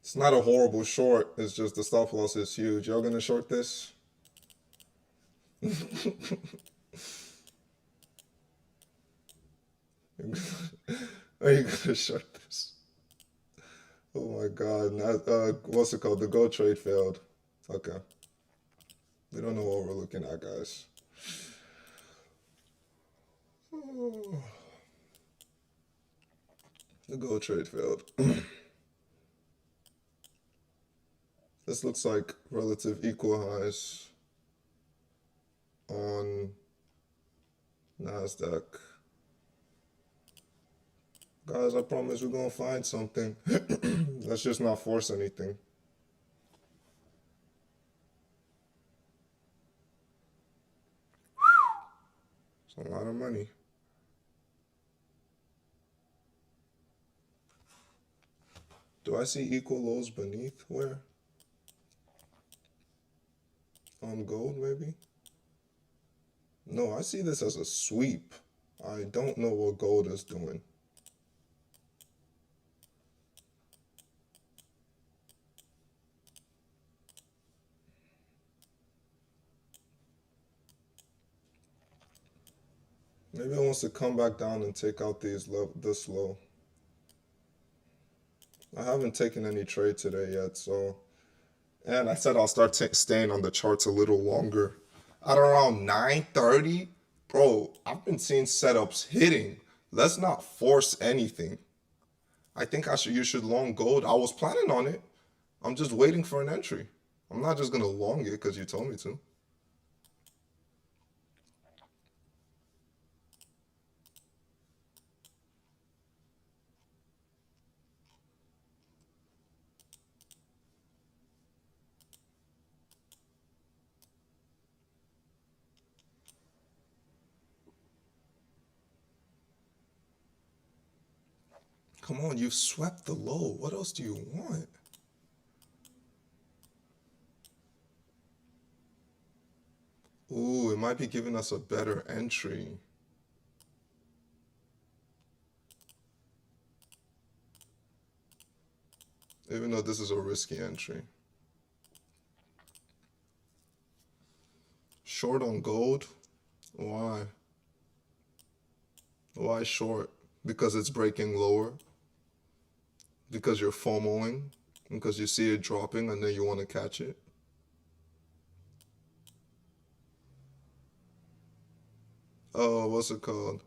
It's not a horrible short. It's just the stop loss is huge. Y'all gonna short this? Are you gonna short this? Oh my God! What's it called? The gold trade failed. Okay, we don't know what we're looking at, guys. Oh, the gold trade failed. This looks like relative equal highs on NASDAQ. Guys, I promise we're gonna find something. Let's just not force anything. It's a lot of money. Do I see equal lows beneath? Where? On gold, maybe? No, I see this as a sweep. I don't know what gold is doing. Maybe it wants to come back down and take out this low. I haven't taken any trade today yet, so. And I said I'll start staying on the charts a little longer. At around 9:30, bro, I've been seeing setups hitting. Let's not force anything. I think you should long gold. I was planning on it. I'm just waiting for an entry. I'm not just gonna long it because you told me to. Come on, you've swept the low. What else do you want? Ooh, it might be giving us a better entry. Even though this is a risky entry. Short on gold? Why? Why short? Because it's breaking lower? Because you're FOMOing? Because you see it dropping and then you want to catch it? Oh, what's it called?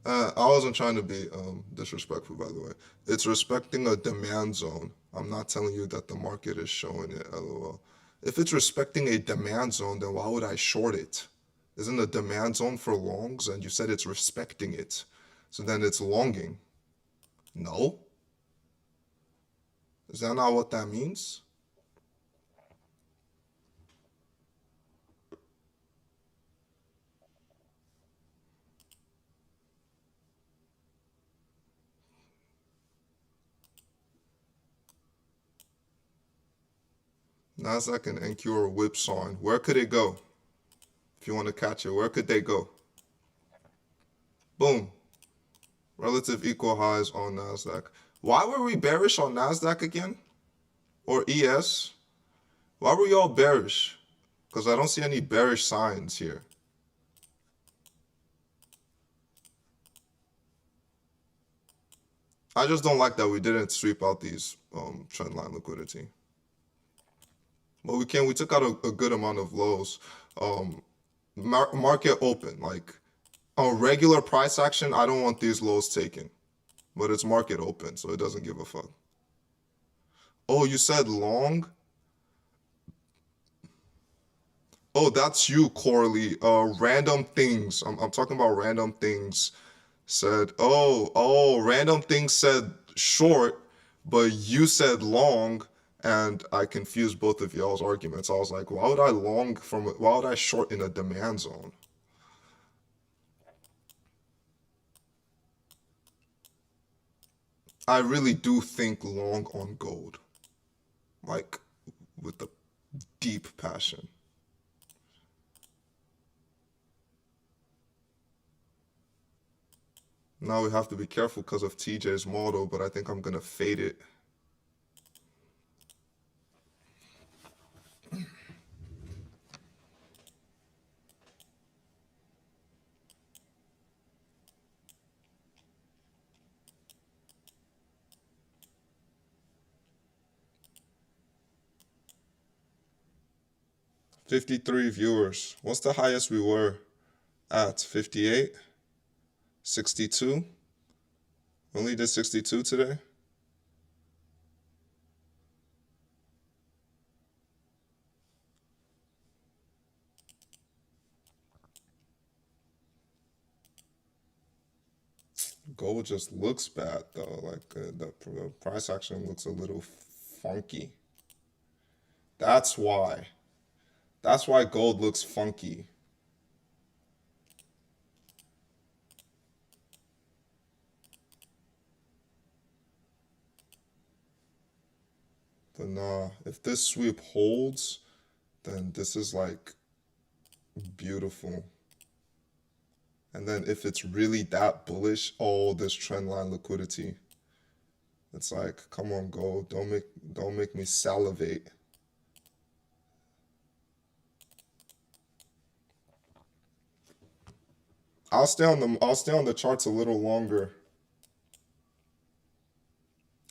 I wasn't trying to be disrespectful, by the way. It's respecting a demand zone. I'm not telling you that the market is showing it, lol. If it's respecting a demand zone, then why would I short it? Isn't a demand zone for longs? And you said it's respecting it. So then it's longing. No? Is that not what that means? Nasdaq and NQ are whipsawing. Where could it go? If you want to catch it, where could they go? Boom. Relative equal highs on Nasdaq. Why were we bearish on Nasdaq again? Or ES? Why were y'all bearish? Because I don't see any bearish signs here. I just don't like that we didn't sweep out these trendline liquidity. But we took out a good amount of lows. Market open, like on regular price action, I don't want these lows taken. But it's market open, so it doesn't give a fuck. Oh, you said long? Oh, that's you, Corley. Random things. I'm talking about random things. Said, random things said short, but you said long, and I confused both of y'all's arguments. I was like, why would I short in a demand zone? I really do think long on gold, like with a deep passion. Now we have to be careful because of TJ's model, but I think I'm going to fade it. $53 viewers. What's the highest we were at? 58? 62? Only did 62 today? Gold just looks bad though. Like the price action looks a little funky. That's why. That's why gold looks funky. But nah, if this sweep holds, then this is like beautiful. And then if it's really that bullish, oh, this trend line liquidity. It's like, come on, gold, don't make me salivate. I'll stay on the charts a little longer.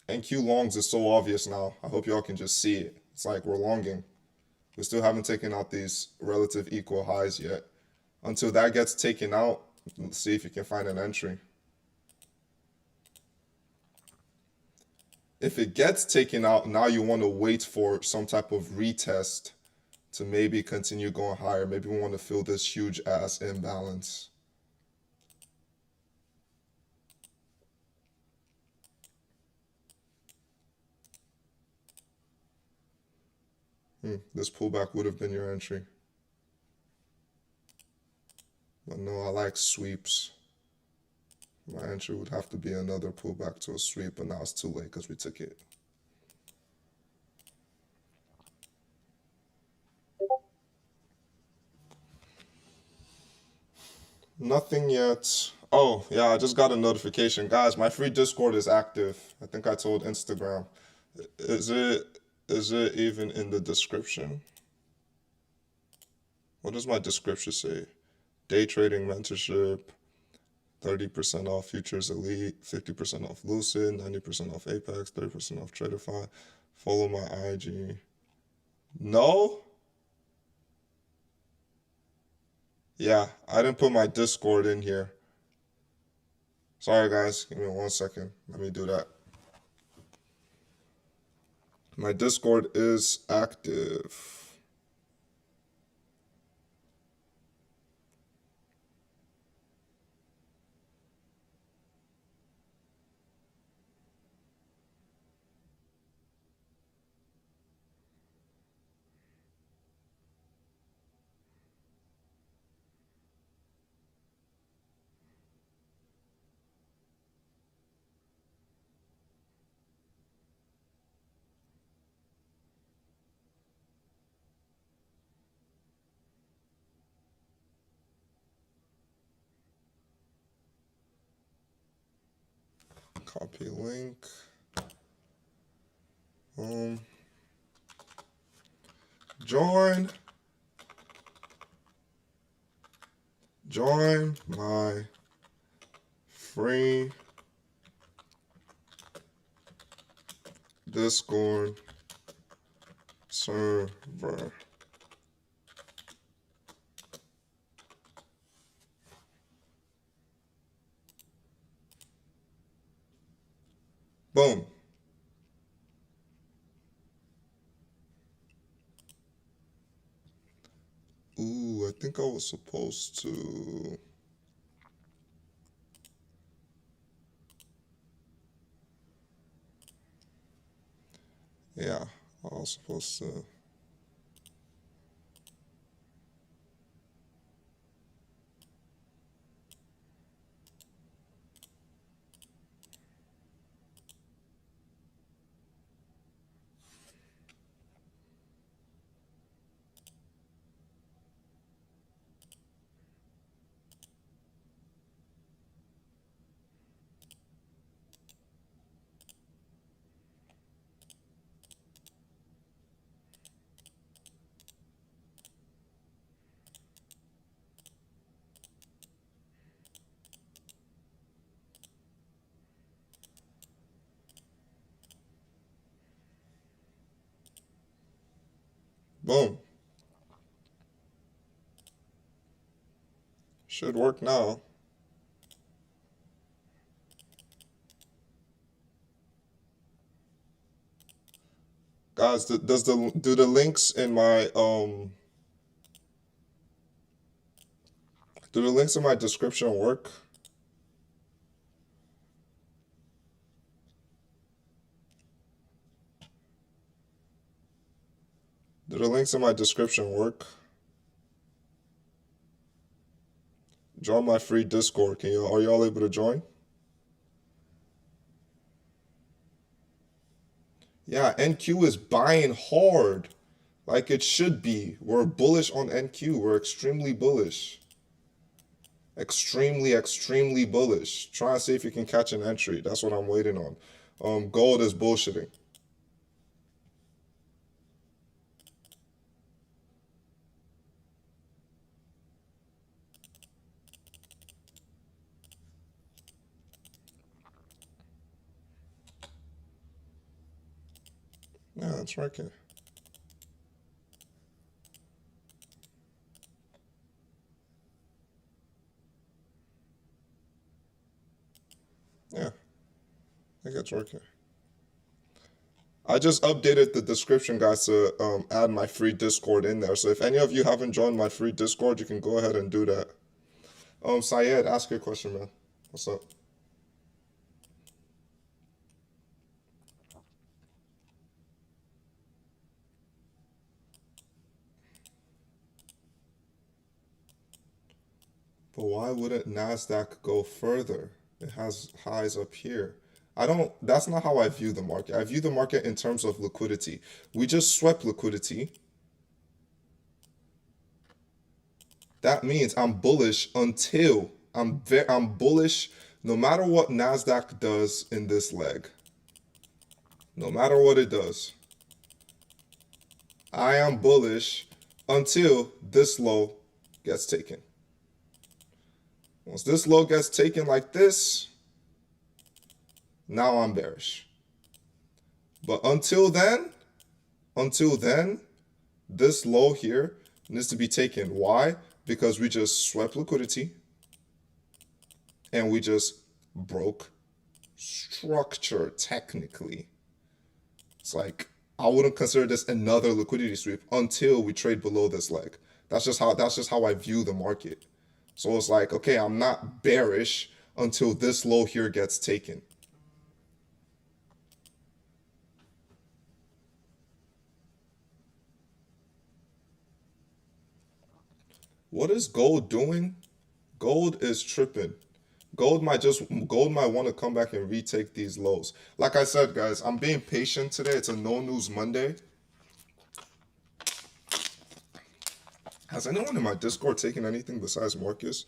NQ longs is so obvious now. I hope y'all can just see it. It's like we're longing. We still haven't taken out these relative equal highs yet. Until that gets taken out, let's see if you can find an entry. If it gets taken out, now you want to wait for some type of retest to maybe continue going higher. Maybe we want to fill this huge ass imbalance. This pullback would have been your entry. But no, I like sweeps. My entry would have to be another pullback to a sweep, but now it's too late because we took it. Nothing yet. Oh, yeah, I just got a notification. Guys, my free Discord is active. I think I told Instagram. Is it even in the description? What does my description say? Day trading mentorship, 30% off Futures Elite, 50% off Lucid, 90% off Apex, 30% off Tradeify. Follow my IG. No? Yeah, I didn't put my Discord in here. Sorry, guys. Give me 1 second. Let me do that. My Discord is active. Copy link. Join my free Discord server. Boom. Ooh, I think I was supposed to. Yeah, I was supposed to. Boom. Should work now. Guys, do the links in my do the links in my description work? Do the links in my description work? Join my free Discord. Are y'all able to join? Yeah, NQ is buying hard, like it should be. We're bullish on NQ. We're extremely bullish. Extremely bullish. Try and see if you can catch an entry. That's what I'm waiting on. Gold is bullshitting. Yeah, that's right here. Yeah, I think it's working. I just updated the description, guys, to add my free Discord in there. So if any of you haven't joined my free Discord, you can go ahead and do that. Syed, ask your question, man. What's up? But why wouldn't NASDAQ go further? It has highs up here. That's not how I view the market. I view the market in terms of liquidity. We just swept liquidity. That means I'm bullish until I'm bullish no matter what NASDAQ does in this leg. No matter what it does. I am bullish until this low gets taken. Once this low gets taken like this, now I'm bearish. But until then, this low here needs to be taken. Why? Because we just swept liquidity and we just broke structure technically. It's like I wouldn't consider this another liquidity sweep until we trade below this leg. That's just how I view the market. So it's like, okay, I'm not bearish until this low here gets taken. What is gold doing? Gold is tripping. Gold might want to come back and retake these lows. Like I said, guys, I'm being patient today. It's a no news Monday. Has anyone in my Discord taken anything besides Marcus?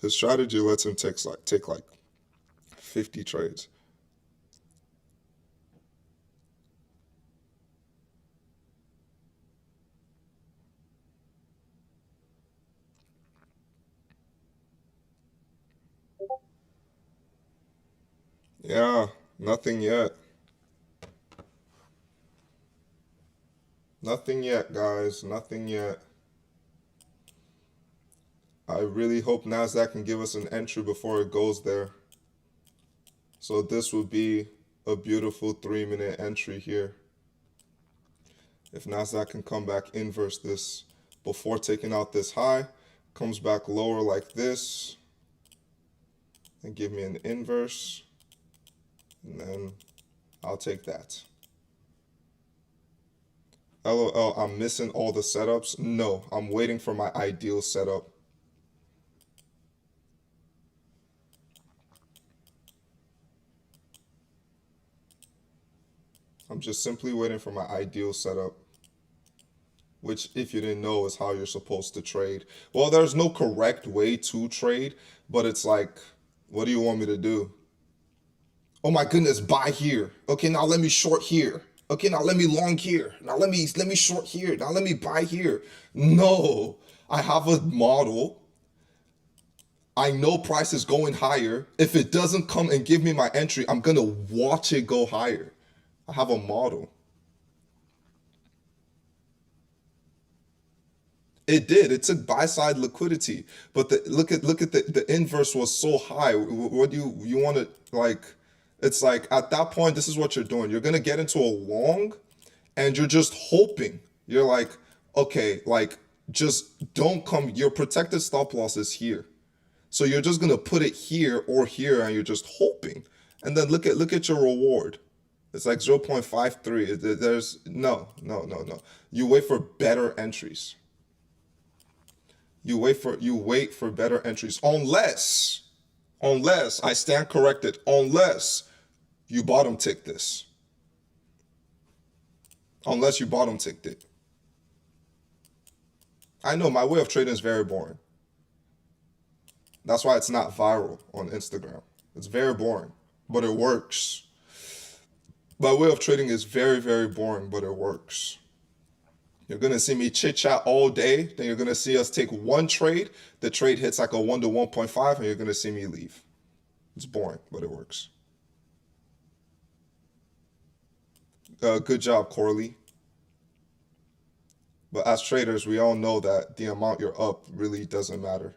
His strategy lets him take like 50 trades. Yeah, nothing yet. Nothing yet, guys. Nothing yet. I really hope NASDAQ can give us an entry before it goes there. So this would be a beautiful 3-minute entry here. If NASDAQ can come back inverse this before taking out this high, comes back lower like this, and give me an inverse, and then I'll take that. LOL, I'm missing all the setups. No, I'm waiting for my ideal setup. I'm just simply waiting for my ideal setup, which, if you didn't know, is how you're supposed to trade. Well, there's no correct way to trade, but it's like, what do you want me to do? Oh my goodness, buy here. Okay, now let me short here. Okay, now let me long here. Now let me short here. Now let me buy here. No, I have a model. I know price is going higher. If it doesn't come and give me my entry, I'm gonna watch it go higher. I have a model. It did. It took buy side liquidity, but look at the inverse was so high. What do you want to like? It's like at that point, this is what you're doing. You're gonna get into a long, and you're just hoping. You're like, okay, like just don't come. Your protected stop loss is here, so you're just gonna put it here or here, and you're just hoping. And then look at your reward. It's like 0.53. There's no. You wait for better entries. You wait for better entries unless I stand corrected, unless you bottom tick this. Unless you bottom ticked it. I know my way of trading is very boring. That's why it's not viral on Instagram. It's very boring, but it works. My way of trading is very, very boring, but it works. You're gonna see me chit chat all day. Then you're gonna see us take one trade. The trade hits like a 1 to 1.5, and you're gonna see me leave. It's boring, but it works. Good job, Corley. But as traders, we all know that the amount you're up really doesn't matter.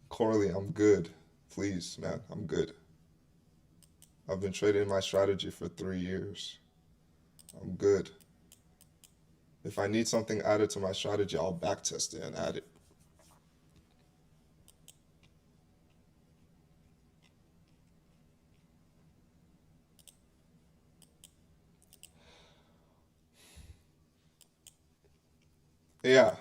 Corley, I'm good. Please, man, I'm good. I've been trading my strategy for 3 years. I'm good. If I need something added to my strategy, I'll backtest it and add it. Yeah,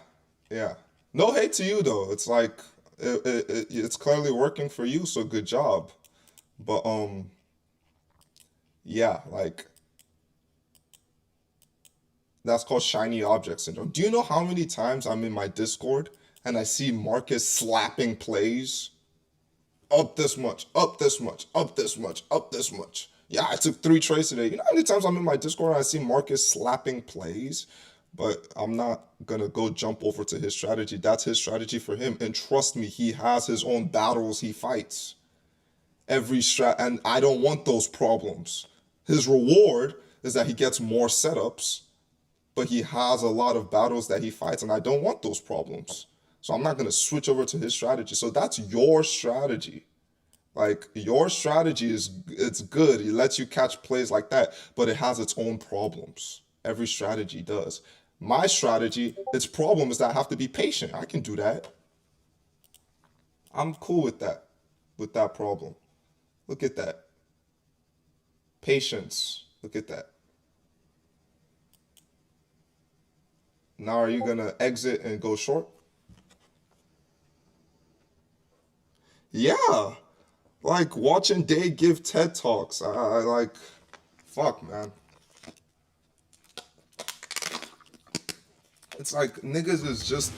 yeah. No hate to you though. It's like it's clearly working for you, so good job. But yeah, like that's called shiny object syndrome. Do you know how many times I'm in my Discord and I see Marcus slapping plays? Up this much, up this much, up this much, up this much. Yeah, I took 3 trades today. You know how many times I'm in my Discord and I see Marcus slapping plays? But I'm not gonna go jump over to his strategy. That's his strategy for him. And trust me, he has his own battles he fights. And I don't want those problems. His reward is that he gets more setups, but he has a lot of battles that he fights, and I don't want those problems. So I'm not gonna switch over to his strategy. So that's your strategy. Like your strategy is it's good. It lets you catch plays like that, but it has its own problems. Every strategy does. My strategy, its problem is that I have to be patient. I can do that. I'm cool with that problem. Look at that. Patience. Look at that. Now are you gonna exit and go short? Yeah. Like watching Day give TED Talks. I like fuck man. It's like niggas is just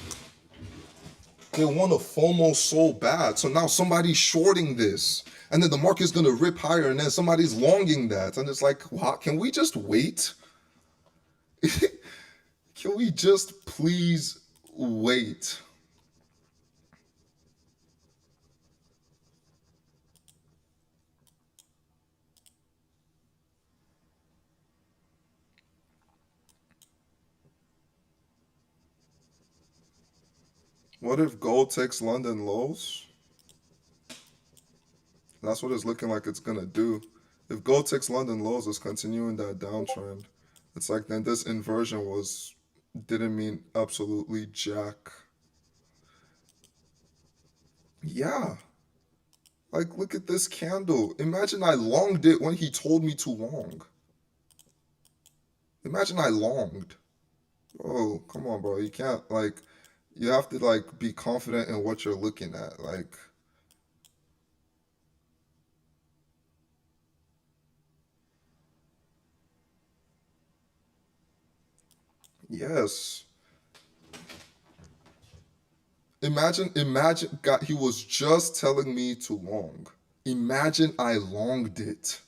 they want to FOMO so bad. So now somebody's shorting this. And then the market's gonna rip higher and then somebody's longing that. And it's like, wow, can we just wait? Can we just please wait? What if gold takes London lows? That's what it's looking like it's gonna do. If gold takes London lows, it's continuing that downtrend. It's like then this inversion was didn't mean absolutely jack. Yeah. Like look at this candle. Imagine I longed it when he told me to long. Imagine I longed. Oh, come on, bro. You can't like you have to like be confident in what you're looking at. Like, yes. Imagine God, he was just telling me to long. Imagine I longed it.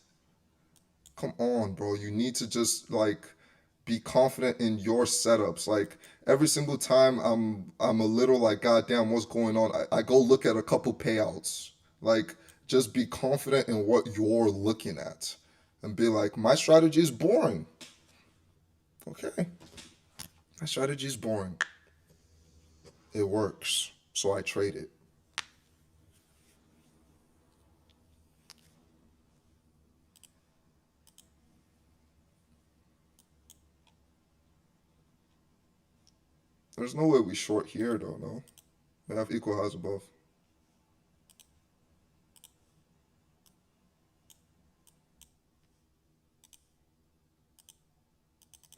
Come on, bro. You need to just like be confident in your setups. Like every single time I'm a little like, God damn, what's going on? I go look at a couple payouts. Like just be confident in what you're looking at. and be like, my strategy is boring. Okay, my strategy is boring. It works, so I trade it. There's no way we short here though, no? We have equal highs above.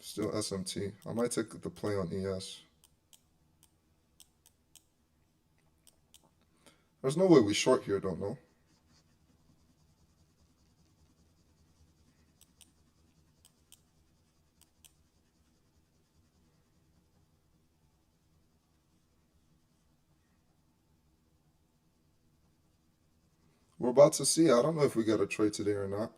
Still SMT. I might take the play on ES. There's no way we short here, don't know. We're about to see. I don't know if we get a trade today or not.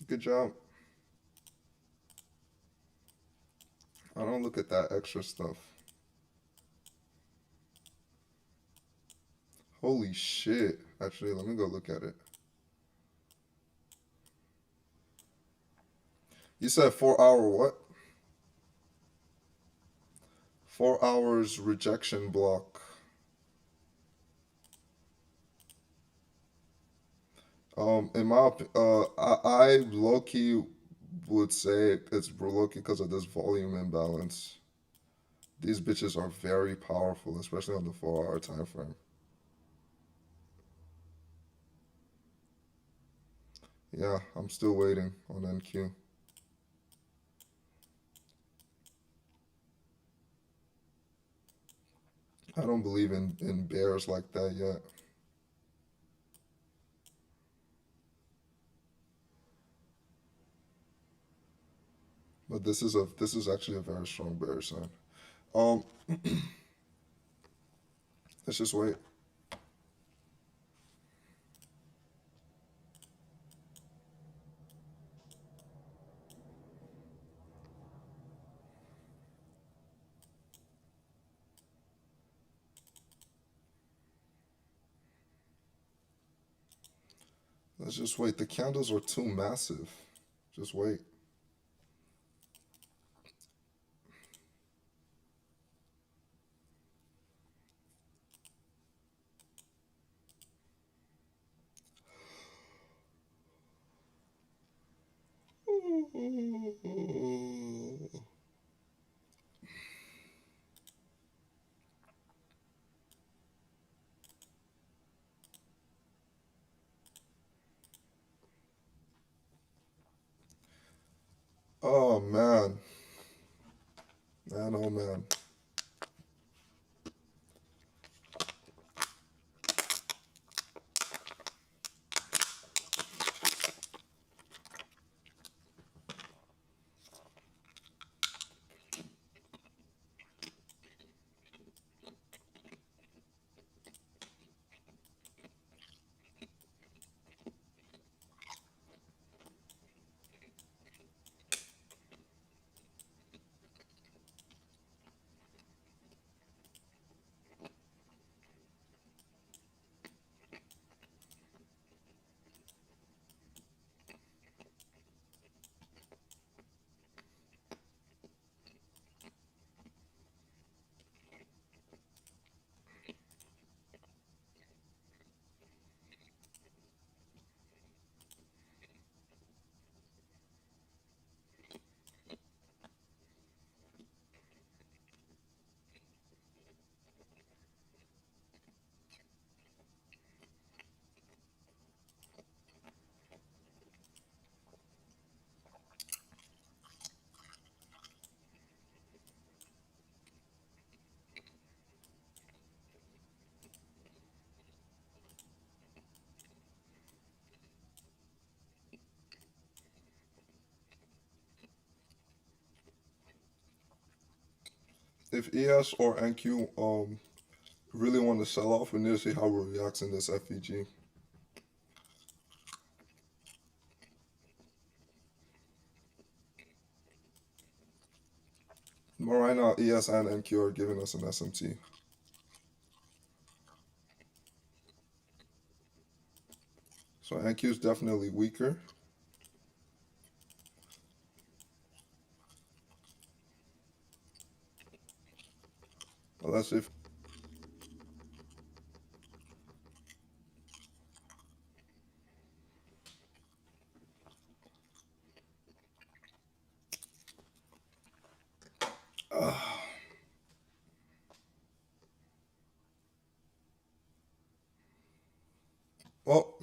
Good job. I don't look at that extra stuff. Holy shit. Actually, let me go look at it. You said 4 hour what? 4 hours rejection block. In my I low-key would say it's low-key because of this volume imbalance. These bitches are very powerful, especially on the 4 hour time frame. Yeah, I'm still waiting on NQ. I don't believe in bears like that yet. But this is actually a very strong bear sign. Um, let's just wait. Let's just wait. The candles are too massive. Just wait. Oh man. Man, oh man. if ES or NQ really want to sell off, we need to see how it reacts in this FEG. But right now, ES and NQ are giving us an SMT. So NQ is definitely weaker. But let's see if well,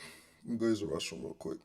let me go use the restroom real quick.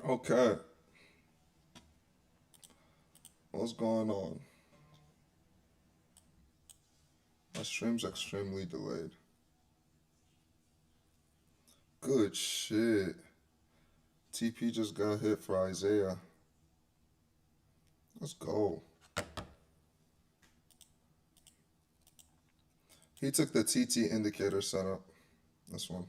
Okay, what's going on? My stream's extremely delayed. Good shit. TP just got hit for Isaiah. Let's go. He took the TT indicator setup. This one.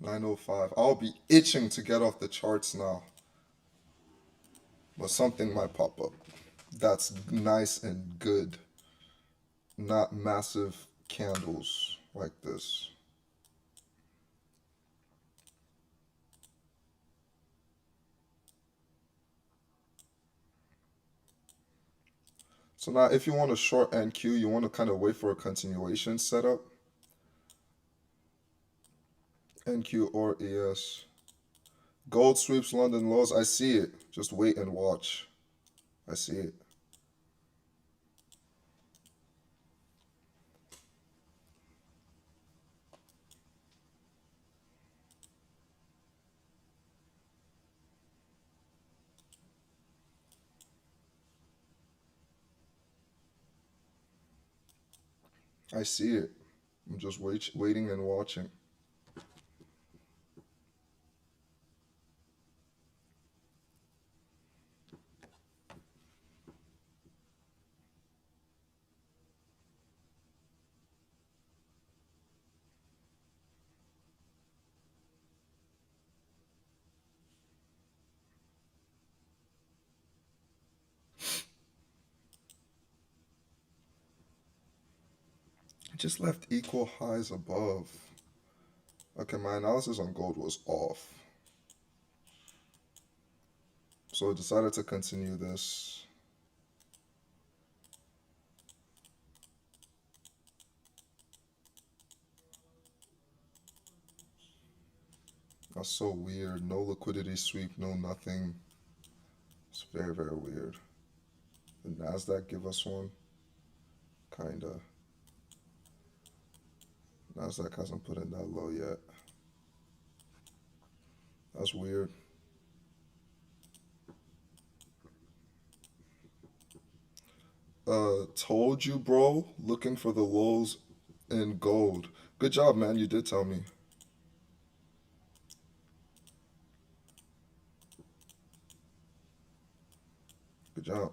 $9.05. I'll be itching to get off the charts now. But something might pop up. That's nice and good. Not massive candles like this. So now if you want a short NQ, you want to kind of wait for a continuation setup. NQ or ES. Gold sweeps London lows. I see it. Just wait and watch. I see it. I see it. I'm just waiting and watching. I just left equal highs above. Okay, my analysis on gold was off. So I decided to continue this. That's so weird. No liquidity sweep, no nothing. It's very, very weird. The NASDAQ give us one? Kinda. NASDAQ hasn't put in that low yet. That's weird. Told you, bro. Looking for the lows in gold. Good job, man. You did tell me. Good job.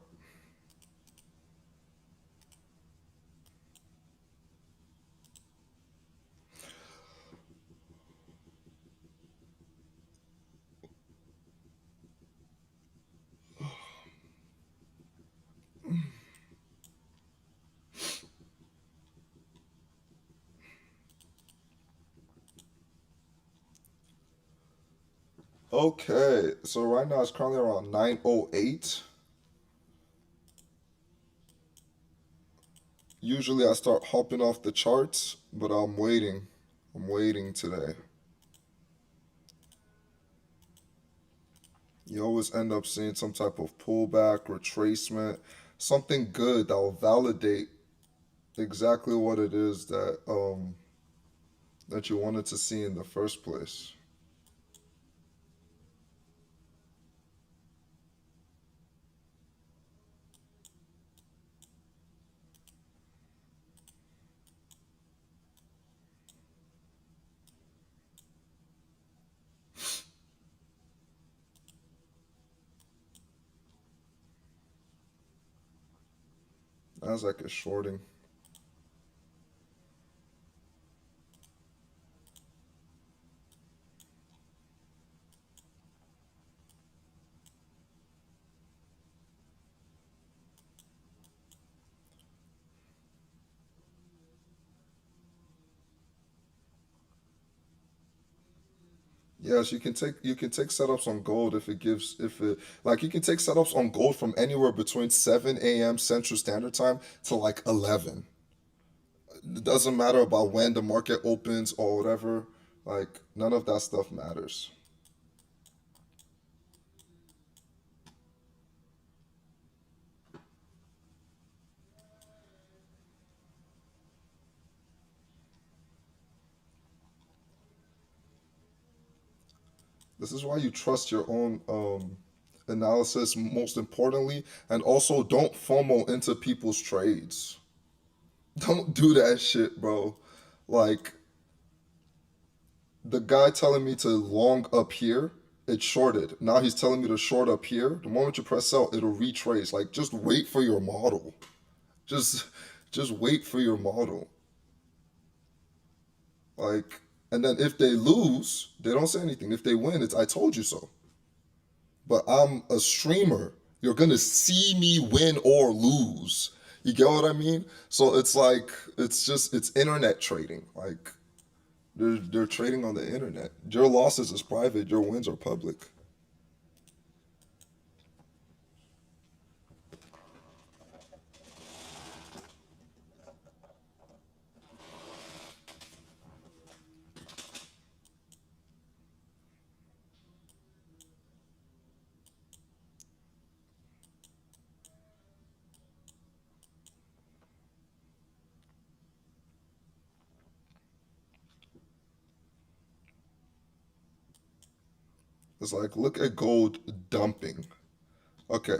Okay, so right now it's currently around 9:08. Usually I start hopping off the charts, but I'm waiting. I'm waiting today. You always end up seeing some type of pullback, retracement, something good that will validate exactly what it is that you wanted to see in the first place. Nasdaq is shorting. Yes, you can take setups on gold if it gives if it like you can take setups on gold from anywhere between 7 a.m. Central Standard Time to like 11. It doesn't matter about when the market opens or whatever. Like none of that stuff matters. This is why you trust your own analysis most importantly, and also don't FOMO into people's trades. Don't do that shit, bro. Like the guy telling me to long up here, it's shorted. Now he's telling me to short up here. The moment you press sell, it'll retrace. Like just wait for your model. Just just wait for your model. Like and then if they lose, they don't say anything. If they win, it's I told you so. But I'm a streamer. You're gonna see me win or lose. You get what I mean? So it's like it's internet trading. Like they're trading on the internet. Your losses is private. Your wins are public. It's like look at gold dumping. Okay.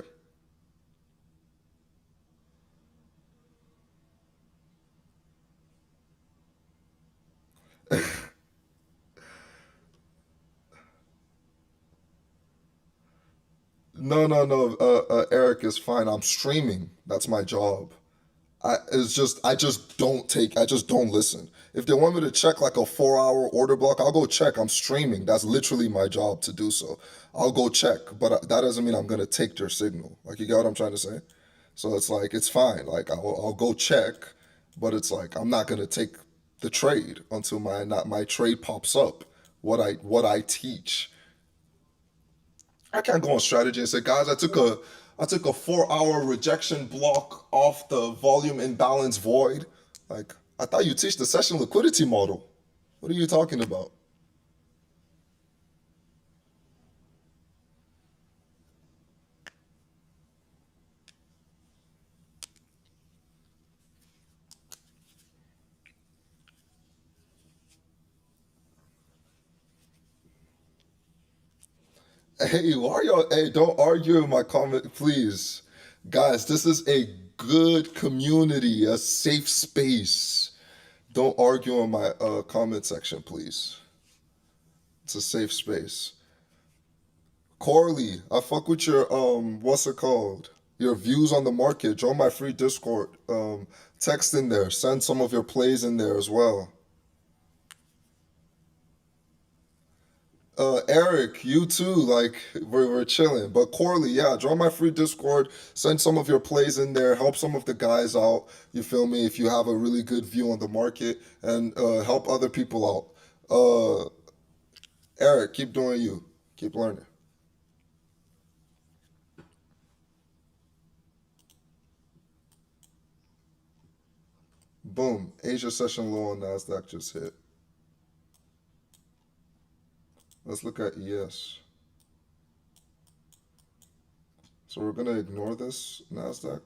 No, no, no. Eric is fine. I'm streaming. That's my job. I just don't listen. If they want me to check like a 4 hour order block, I'll go check. I'm streaming. That's literally my job to do so. I'll go check, but that doesn't mean I'm gonna take their signal. Like you get what I'm trying to say? So it's like it's fine. Like I'll go check, but it's like I'm not gonna take the trade until my trade pops up. What I teach. I can't go on strategy and say, guys, I took a 4 hour rejection block off the volume imbalance void. Like, I thought you teach the session liquidity model. What are you talking about? Hey, why are y'all? Hey, don't argue in my comment, please. Guys, this is a good community, a safe space. Don't argue in my comment section, please. It's a safe space. Corley, I fuck with your what's it called? Your views on the market. Join my free Discord. Text in there. Send some of your plays in there as well. Eric, you too. Like we're chilling. But Corley, yeah, join my free Discord. Send some of your plays in there. Help some of the guys out. You feel me? If you have a really good view on the market and help other people out. Eric, keep doing you. Keep learning. Boom. Asia session low on NASDAQ just hit. Let's look at ES. So we're going to ignore this NASDAQ.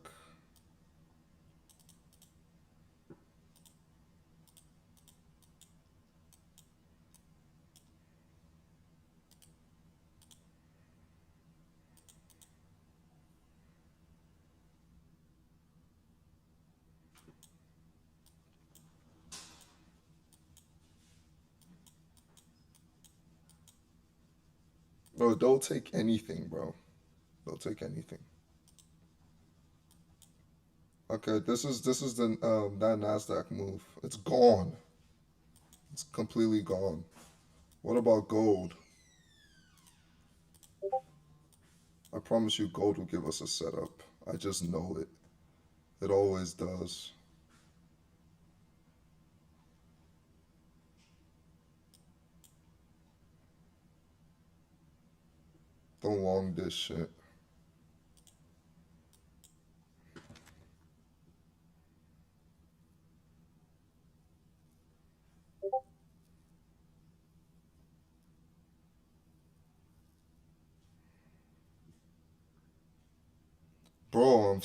Bro, don't take anything, bro. Don't take anything. Okay, this is the that NASDAQ move. It's gone. It's completely gone. What about gold? I promise you gold will give us a setup. I just know it. It always does. Don't long this shit. Bro,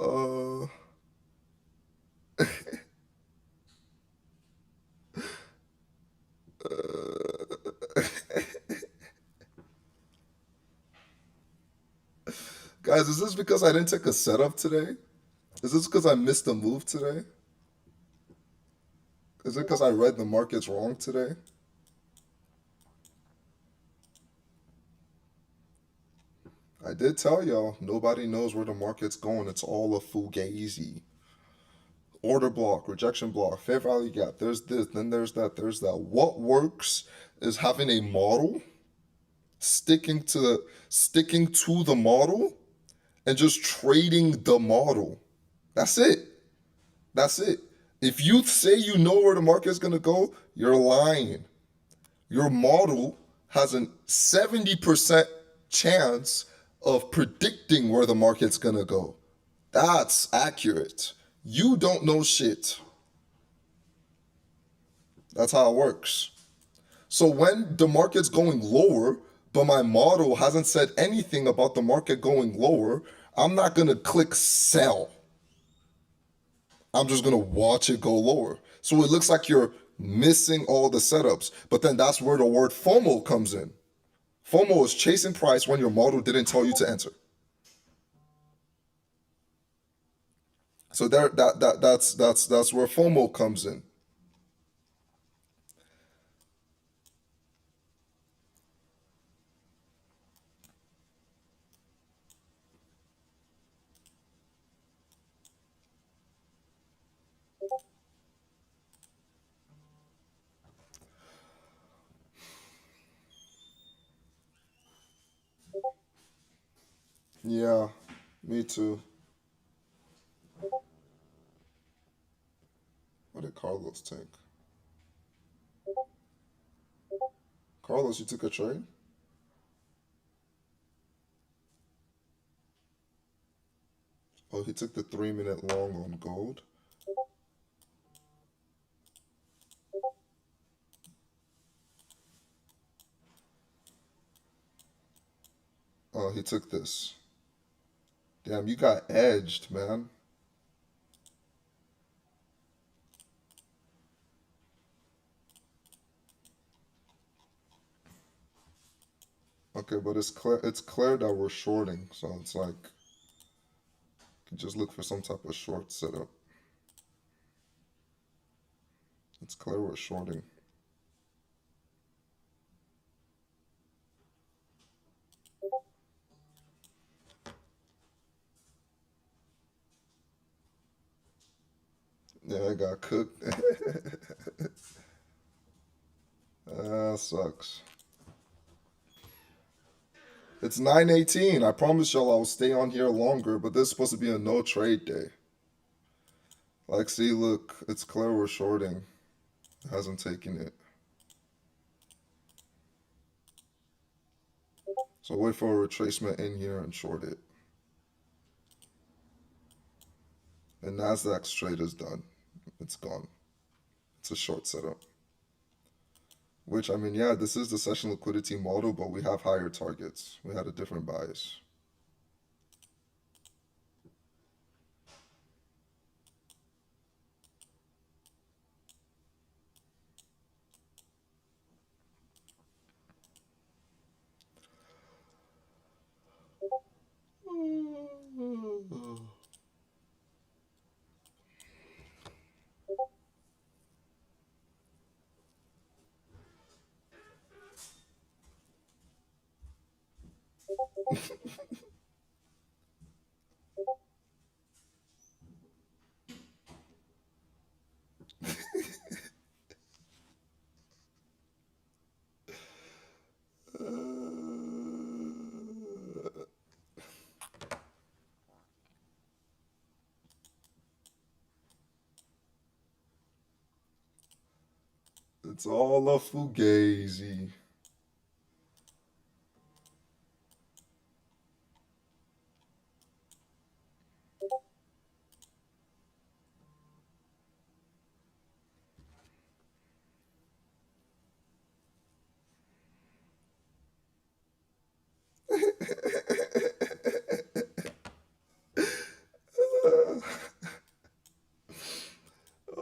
uh guys, is this because I didn't take a setup today? Is this because I missed a move today? Is it because I read the markets wrong today? I did tell y'all, nobody knows where the market's going. It's all a fugazi. Order block, rejection block, fair value gap. There's this, then there's that, there's that. What works is having a model, sticking to the model, and just trading the model. That's it. That's it. If you say you know where the market's gonna go, you're lying. Your model has a 70% chance of predicting where the market's gonna go. That's accurate. You don't know shit. That's how it works. So when the market's going lower, but my model hasn't said anything about the market going lower, I'm not gonna click sell. I'm just gonna watch it go lower. So it looks like you're missing all the setups. But then that's where the word FOMO comes in. FOMO is chasing price when your model didn't tell you to enter. So that's where FOMO comes in. Yeah, me too. What did Carlos take? Carlos, you took a trade? Oh, he took the 3-minute long on gold. Oh, he took this. Damn, you got edged, man. Okay, but it's clear that we're shorting, so it's like you just look for some type of short setup. It's clear we're shorting. Yeah, I got cooked. Sucks. It's 9:18. I promise y'all I'll stay on here longer, but this is supposed to be a no trade day. Like, see, look, it's clear we're shorting. It hasn't taken it. So wait for a retracement in here and short it. And Nasdaq's trade is done. It's gone. It's a short setup. Which, I mean, yeah, this is the session liquidity model, but we have higher targets. We had a different bias. It's all a fugazi.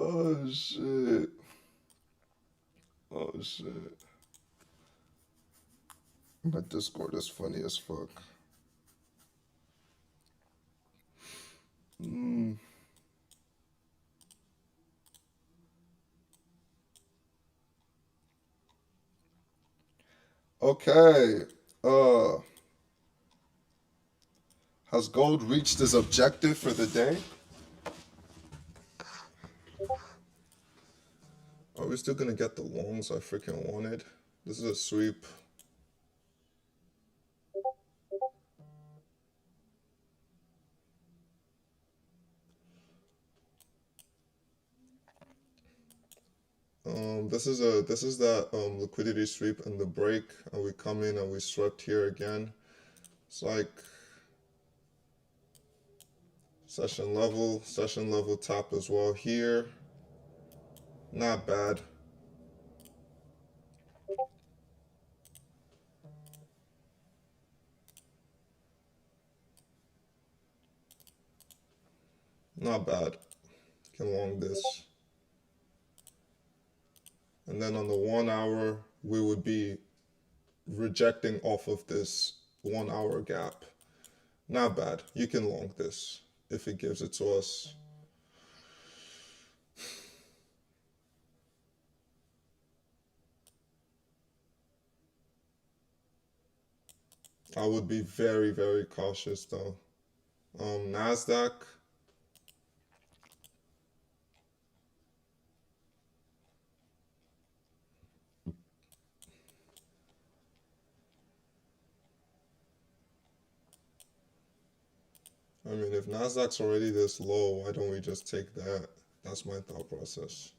Oh shit. Oh shit. My Discord is funny as fuck. Okay. Has gold reached its objective for the day? Are we still gonna get the longs I freaking wanted? This is a sweep. This is that liquidity sweep and the break, and we come in and we swept here again. It's like session level top as well here. Not bad. Not bad. Can long this. And then on the 1 hour, we would be rejecting off of this 1 hour gap. Not bad. You can long this if it gives it to us. I would be very, very cautious though. NASDAQ. I mean, if NASDAQ's already this low, why don't we just take that? That's my thought process.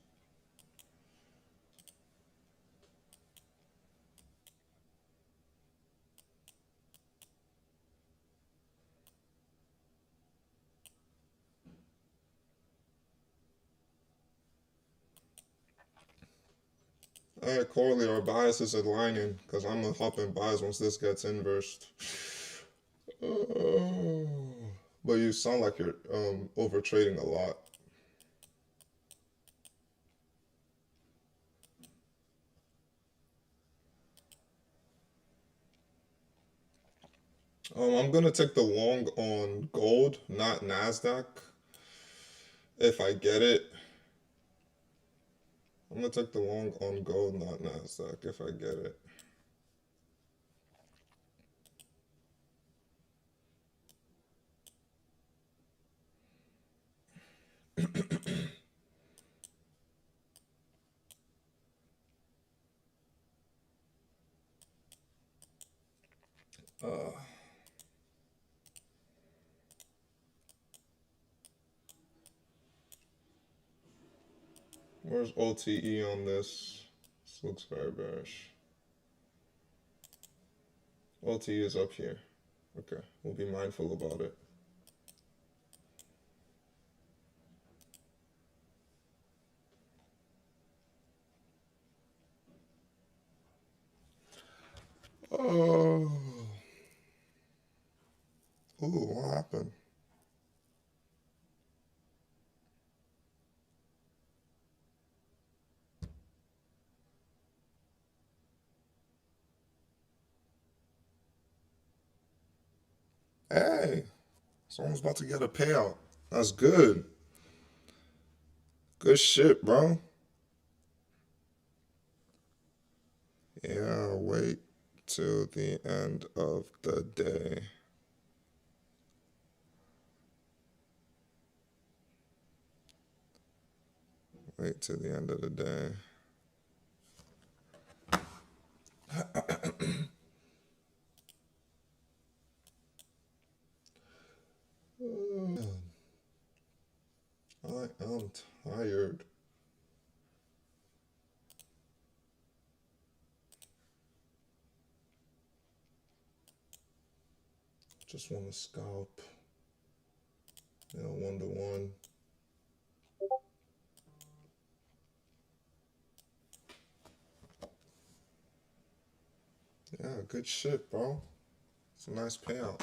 Alright, Corley, our bias is aligning because I'm gonna hop in buys once this gets inversed. But you sound like you're over trading a lot. I'm gonna take the long on gold, not NASDAQ. If I get it. I'm gonna take the long on gold, not NASDAQ, if I get it. Where's OTE on this? This looks very bearish. OTE is up here. Okay, we'll be mindful about it. Oh. Ooh, what happened? Hey, someone's about to get a payout. That's good. Good shit, bro. Yeah, wait till the end of the day. Wait till the end of the day. I am tired. Just want to scalp. You know, 1-to-1. Yeah, good shit, bro. It's a nice payout.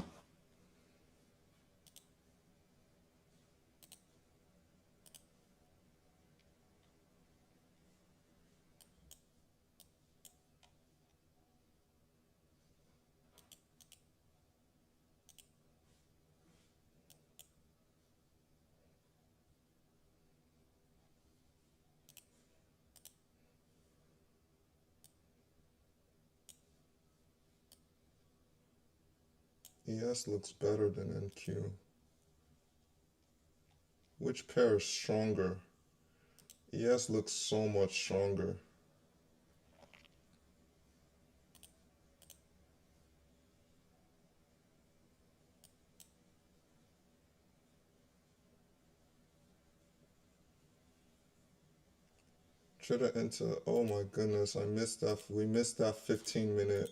ES looks better than NQ. Which pair is stronger? ES looks so much stronger. Trader into, oh my goodness, I missed that. We missed that 15-minute,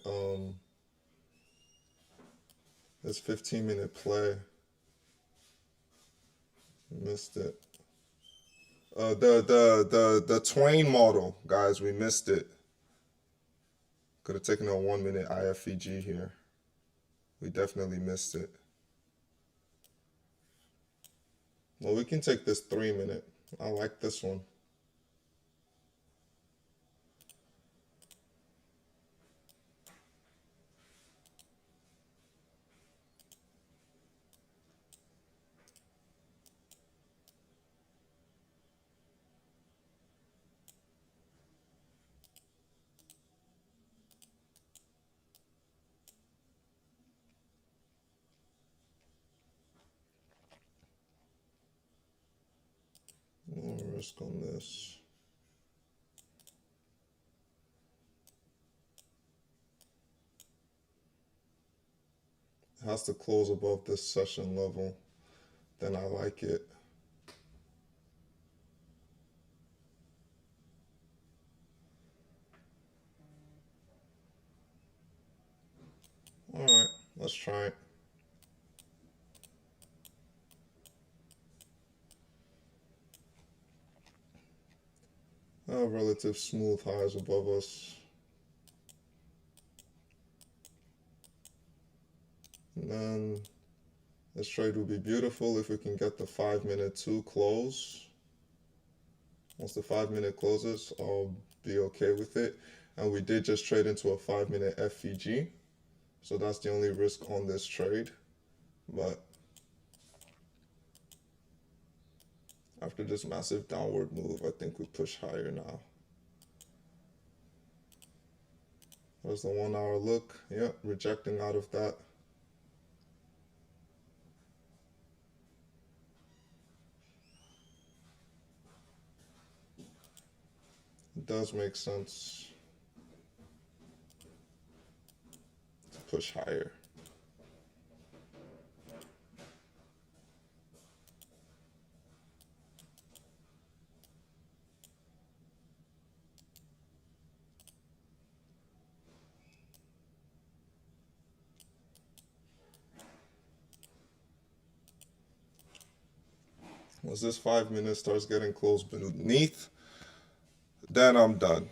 this 15-minute play. Missed it. The Twain model, guys, we missed it. Could have taken a 1-minute IFEG here. We definitely missed it. Well, we can take this 3-minute. I like this one. No risk on this. It has to close above this session level. Then I like it. All right, let's try it. Relative smooth highs above us. And then this trade will be beautiful if we can get the 5-minute to close. Once the 5-minute closes, I'll be okay with it. And we did just trade into a 5-minute FEG. So that's the only risk on this trade. But after this massive downward move, I think we push higher now. There's the 1-hour look. Yep, rejecting out of that. It does make sense to push higher. Once this 5 minutes starts getting close beneath, then I'm done.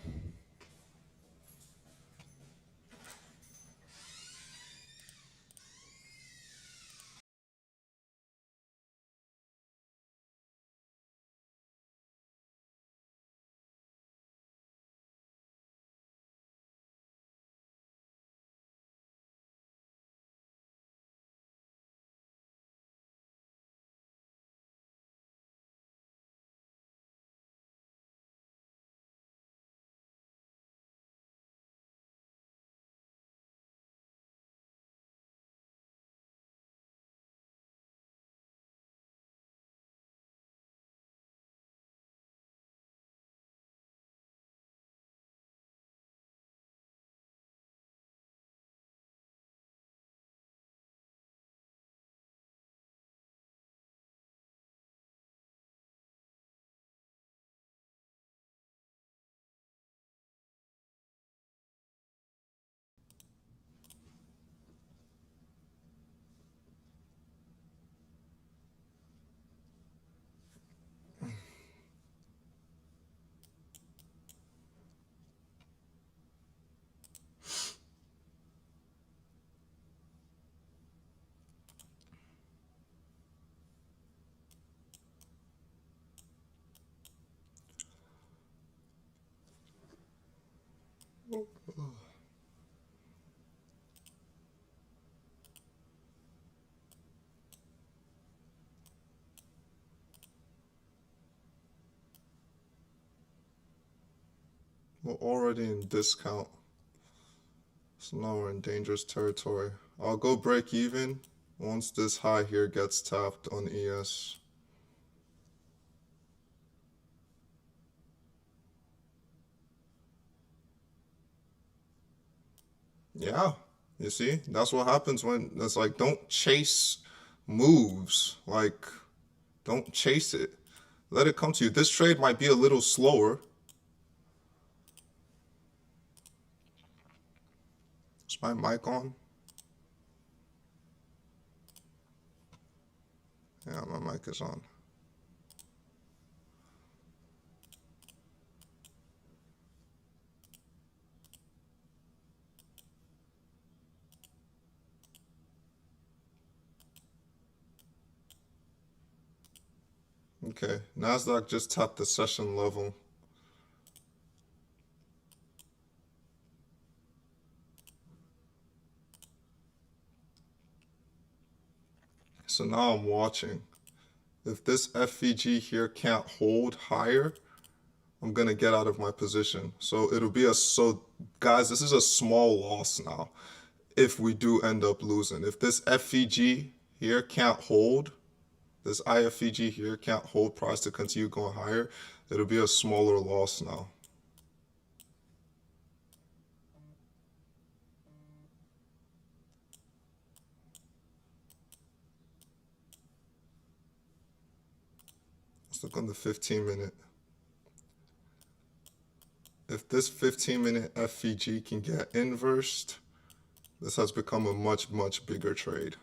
We're already in discount, so now we're in dangerous territory. I'll go break even once this high here gets tapped on ES. Yeah, you see, that's what happens when it's like, don't chase moves. Like, don't chase it. Let it come to you. This trade might be a little slower. Is my mic on? Yeah, my mic is on. Okay, NASDAQ just tapped the session level. So now I'm watching. If this FVG here can't hold higher, I'm gonna get out of my position. So it'll be so guys, this is a small loss now if we do end up losing. If this FVG here can't hold, this IFVG here can't hold price to continue going higher, it'll be a smaller loss now. Let's look on the 15-minute. If this 15-minute FVG can get inversed, this has become a much, much bigger trade.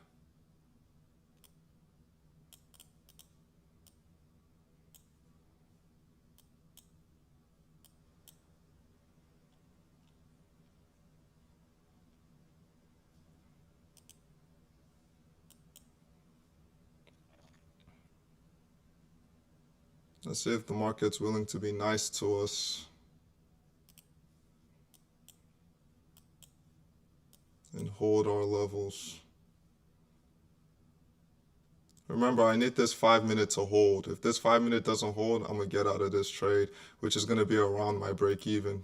Let's see if the market's willing to be nice to us and hold our levels. Remember, I need this 5-minute to hold. If this 5-minute doesn't hold, I'm going to get out of this trade, which is going to be around my break even.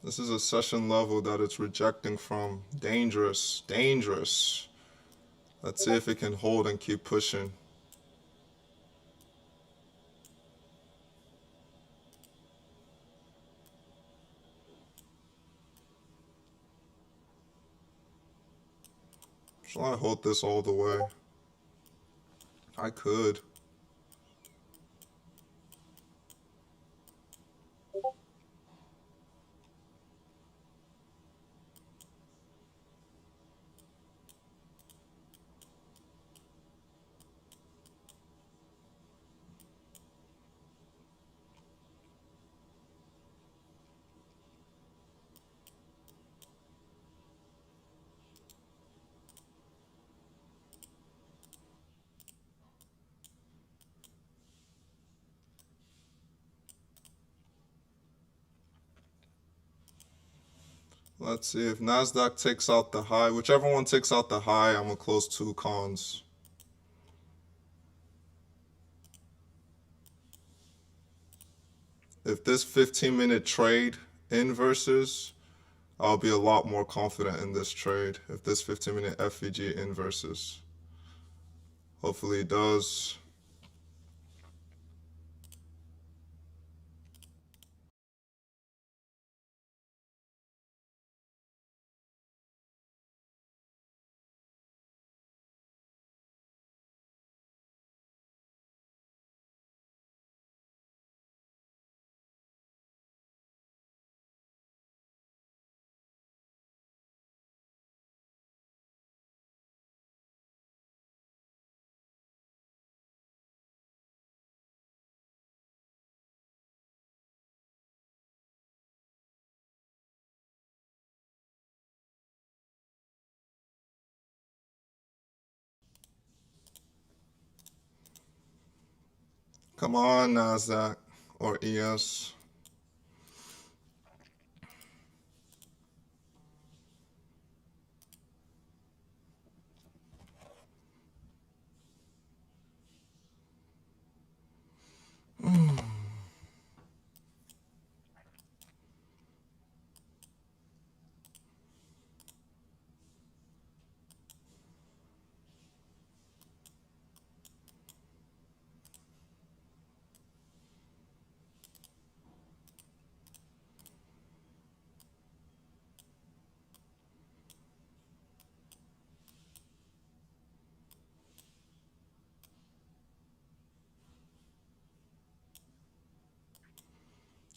This is a session level that it's rejecting from. Dangerous, dangerous. Let's see if it can hold and keep pushing. Shall I hold this all the way? I could. Let's see if NASDAQ takes out the high. Whichever one takes out the high, I'm going to close two cons. If this 15-minute trade inverses, I'll be a lot more confident in this trade. If this 15-minute FVG inverses. Hopefully it does. Come on, NASDAQ or ES.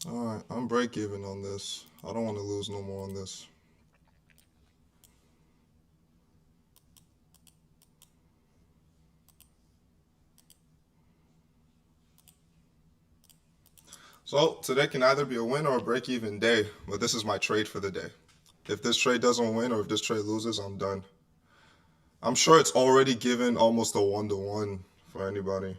Alright, I'm break even on this. I don't want to lose no more on this. So today can either be a win or a break even day, but this is my trade for the day. If this trade doesn't win or if this trade loses, I'm done. I'm sure it's already given almost a 1-to-1 for anybody.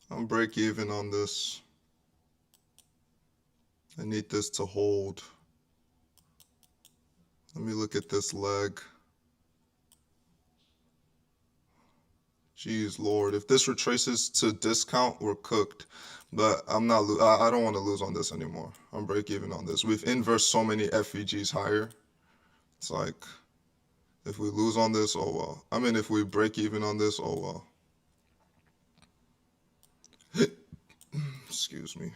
I'm break even on this. I need this to hold. Let me look at this leg. Jeez Lord, if this retraces to discount, we're cooked. But I don't want to lose on this anymore. I'm break even on this. We've inversed so many FVGs higher. It's like, if we lose on this, oh well. I mean, if we break even on this, oh well. Excuse me.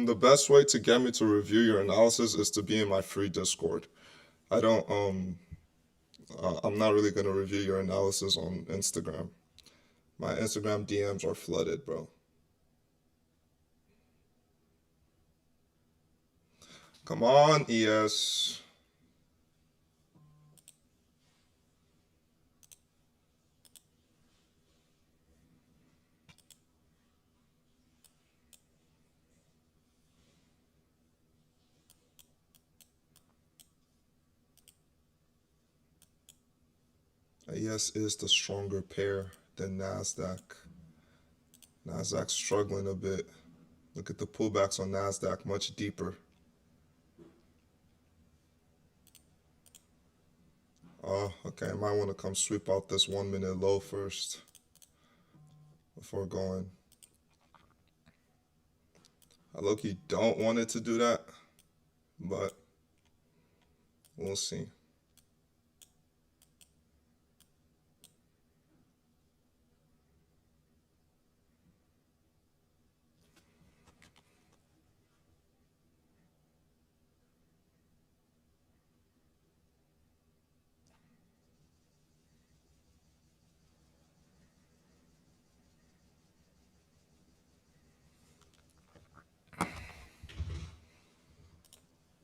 The best way to get me to review your analysis is to be in my free Discord. I don't I'm not really gonna review your analysis on Instagram. My Instagram DMs are flooded, bro. Come on, ES. ES is the stronger pair than NASDAQ. NASDAQ's struggling a bit. Look at the pullbacks on NASDAQ, much deeper. Oh, okay. I might want to come sweep out this 1 minute low first before going. I low-key don't want it to do that, but we'll see.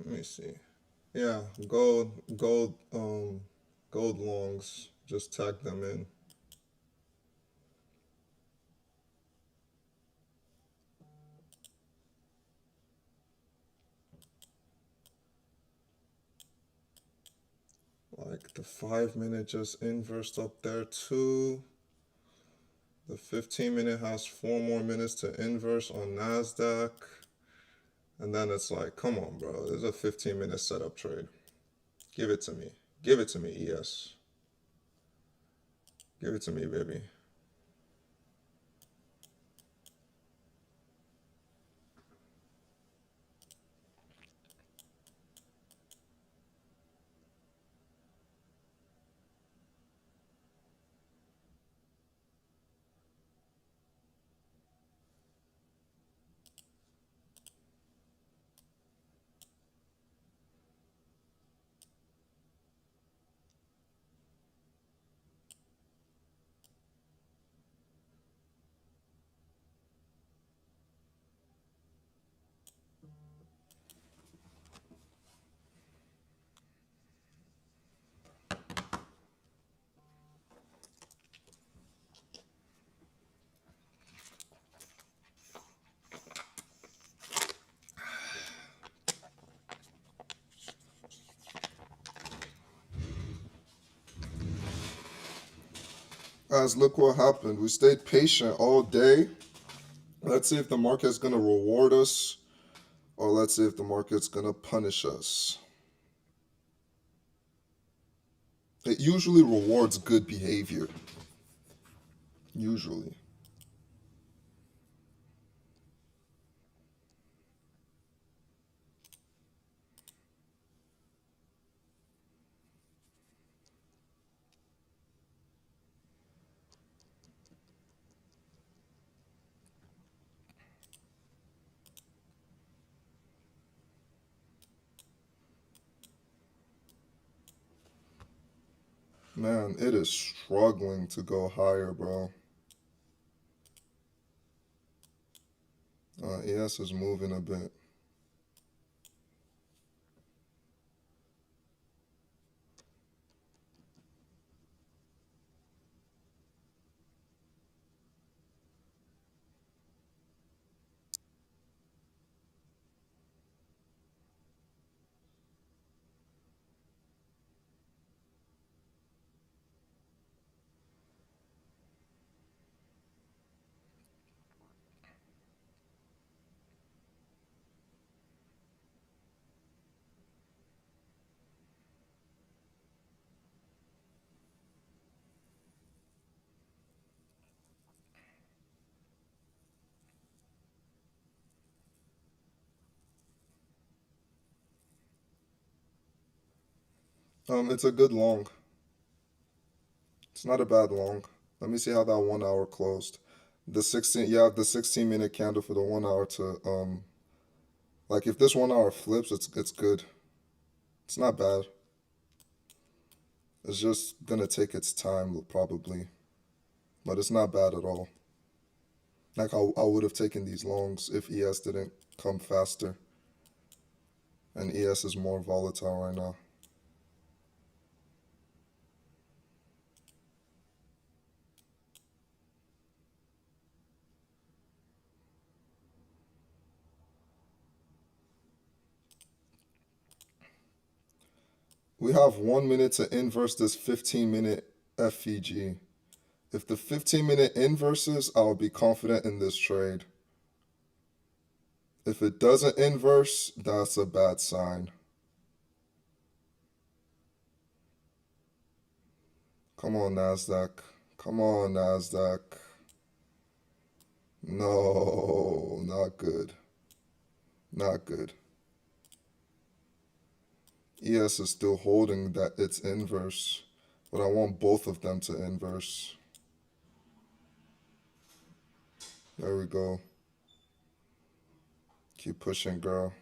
Let me see. Yeah, gold longs. Just tag them in. Like the 5 minute just inversed up there too. The 15 minute has 4 more minutes to inverse on NASDAQ. And then it's like, come on, bro. There's a 15 minute setup trade. Give it to me. Give it to me, ES. Give it to me, baby. Guys, look what happened. We stayed patient all day. Let's see if the market's going to reward us, or let's see if the market's going to punish us. It usually rewards good behavior. Usually. Man, it is struggling to go higher, bro. ES is moving a bit. It's a good long. It's not a bad long. Let me see how that 1 hour closed. The 16, yeah, the 16 minute candle for the 1 hour to like if this 1 hour flips, it's good. It's not bad. It's just gonna take its time probably, but it's not bad at all. Like I would have taken these longs if ES didn't come faster, and ES is more volatile right now. We have 1 minute to inverse this 15-minute FVG. If the 15-minute inverses, I'll be confident in this trade. If it doesn't inverse, that's a bad sign. Come on, NASDAQ. Come on, NASDAQ. No, not good. Not good. ES is still holding that it's inverse, but I want both of them to inverse. There we go. Keep pushing, girl.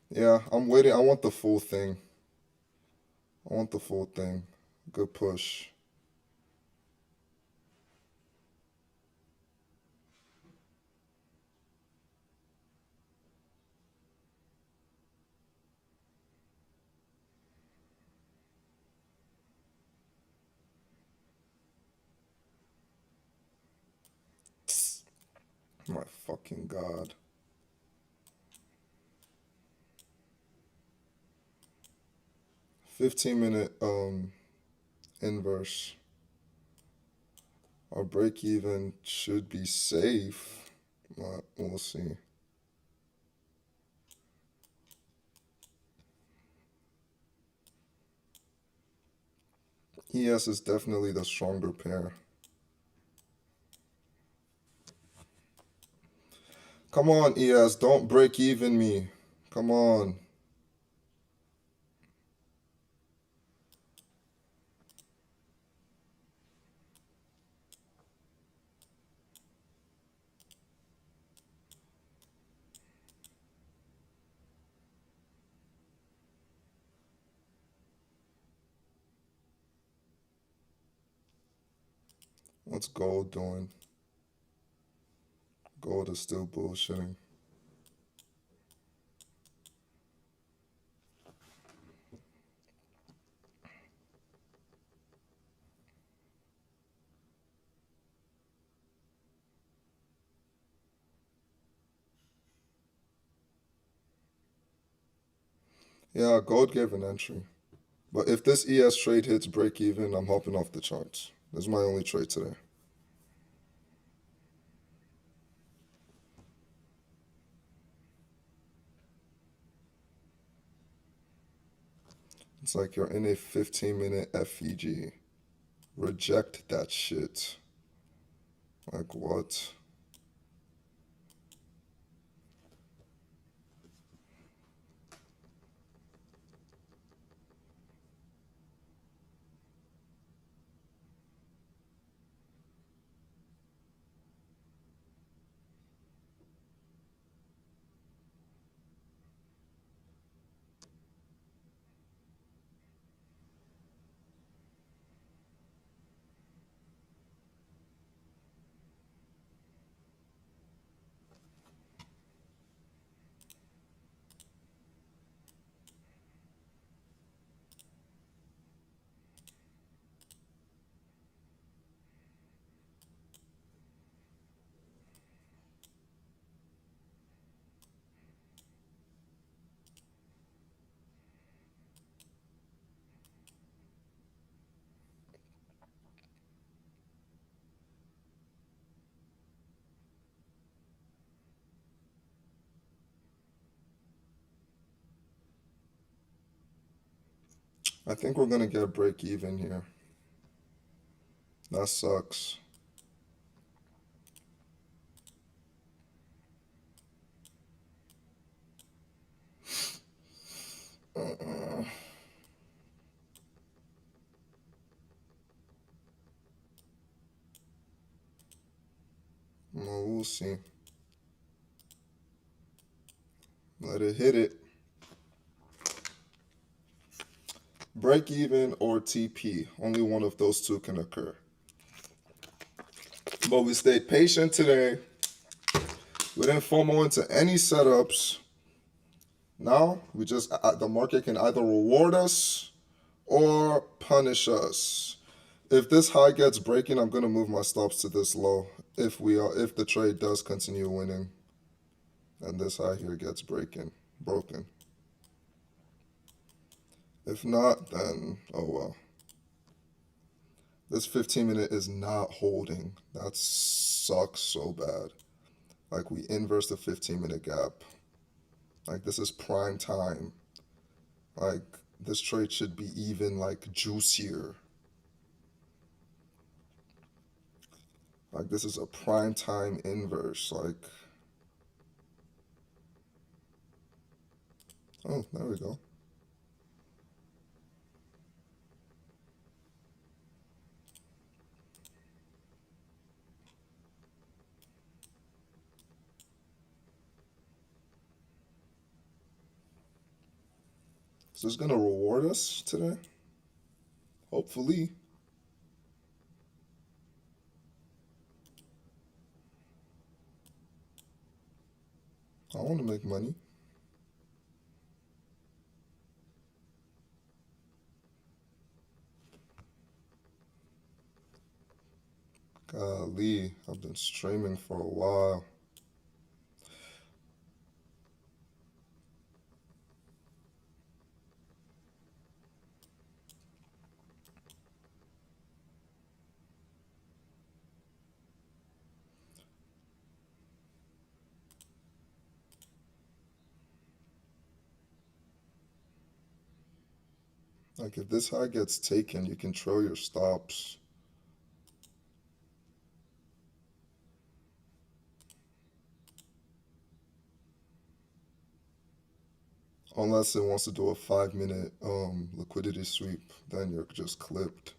Yeah, I'm waiting. I want the full thing. I want the full thing. Good push. My fucking God. $15-minute inverse. Our break even should be safe, but we'll see. ES is definitely the stronger pair. Come on, ES, don't break even me. Come on. What's gold doing? Gold is still bullshitting. Yeah, gold gave an entry. But if this ES trade hits break even, I'm hopping off the charts. This is my only trade today. It's like you're in a 15-minute FEG. Reject that shit. Like what? I think we're gonna get break even here. That sucks. Well, we'll see. Let it hit it. break even or TP. Only one of those two can occur. But we stayed patient today. We didn't FOMO into any setups. Now we just, the market can either reward us or punish us. If this high gets breaking, I'm gonna move my stops to this low. If the trade does continue winning, and this high here gets broken. If not, then oh well. This 15-minute is not holding. That sucks so bad. Like we inverse the 15-minute gap. Like this is prime time. Like this trade should be even like juicier. Like this is a prime time inverse. Like, oh, there we go. Is this gonna reward us today? Hopefully. I want to make money. Golly, I've been streaming for a while. Like if this high gets taken, you control your stops. Unless it wants to do a 5-minute liquidity sweep, then you're just clipped.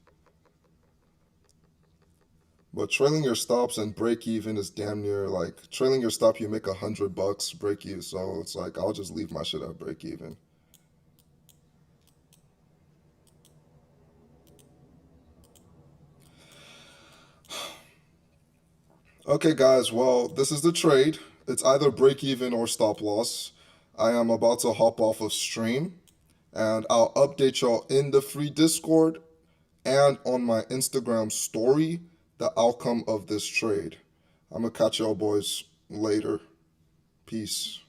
But trailing your stops and break even is damn near like trailing your stop. You make $100 break even, so it's like I'll just leave my shit at break even. Okay, guys. Well, this is the trade. It's either break even or stop loss. I am about to hop off of stream, and I'll update y'all in the free Discord and on my Instagram story the outcome of this trade. I'm gonna catch y'all boys later. Peace.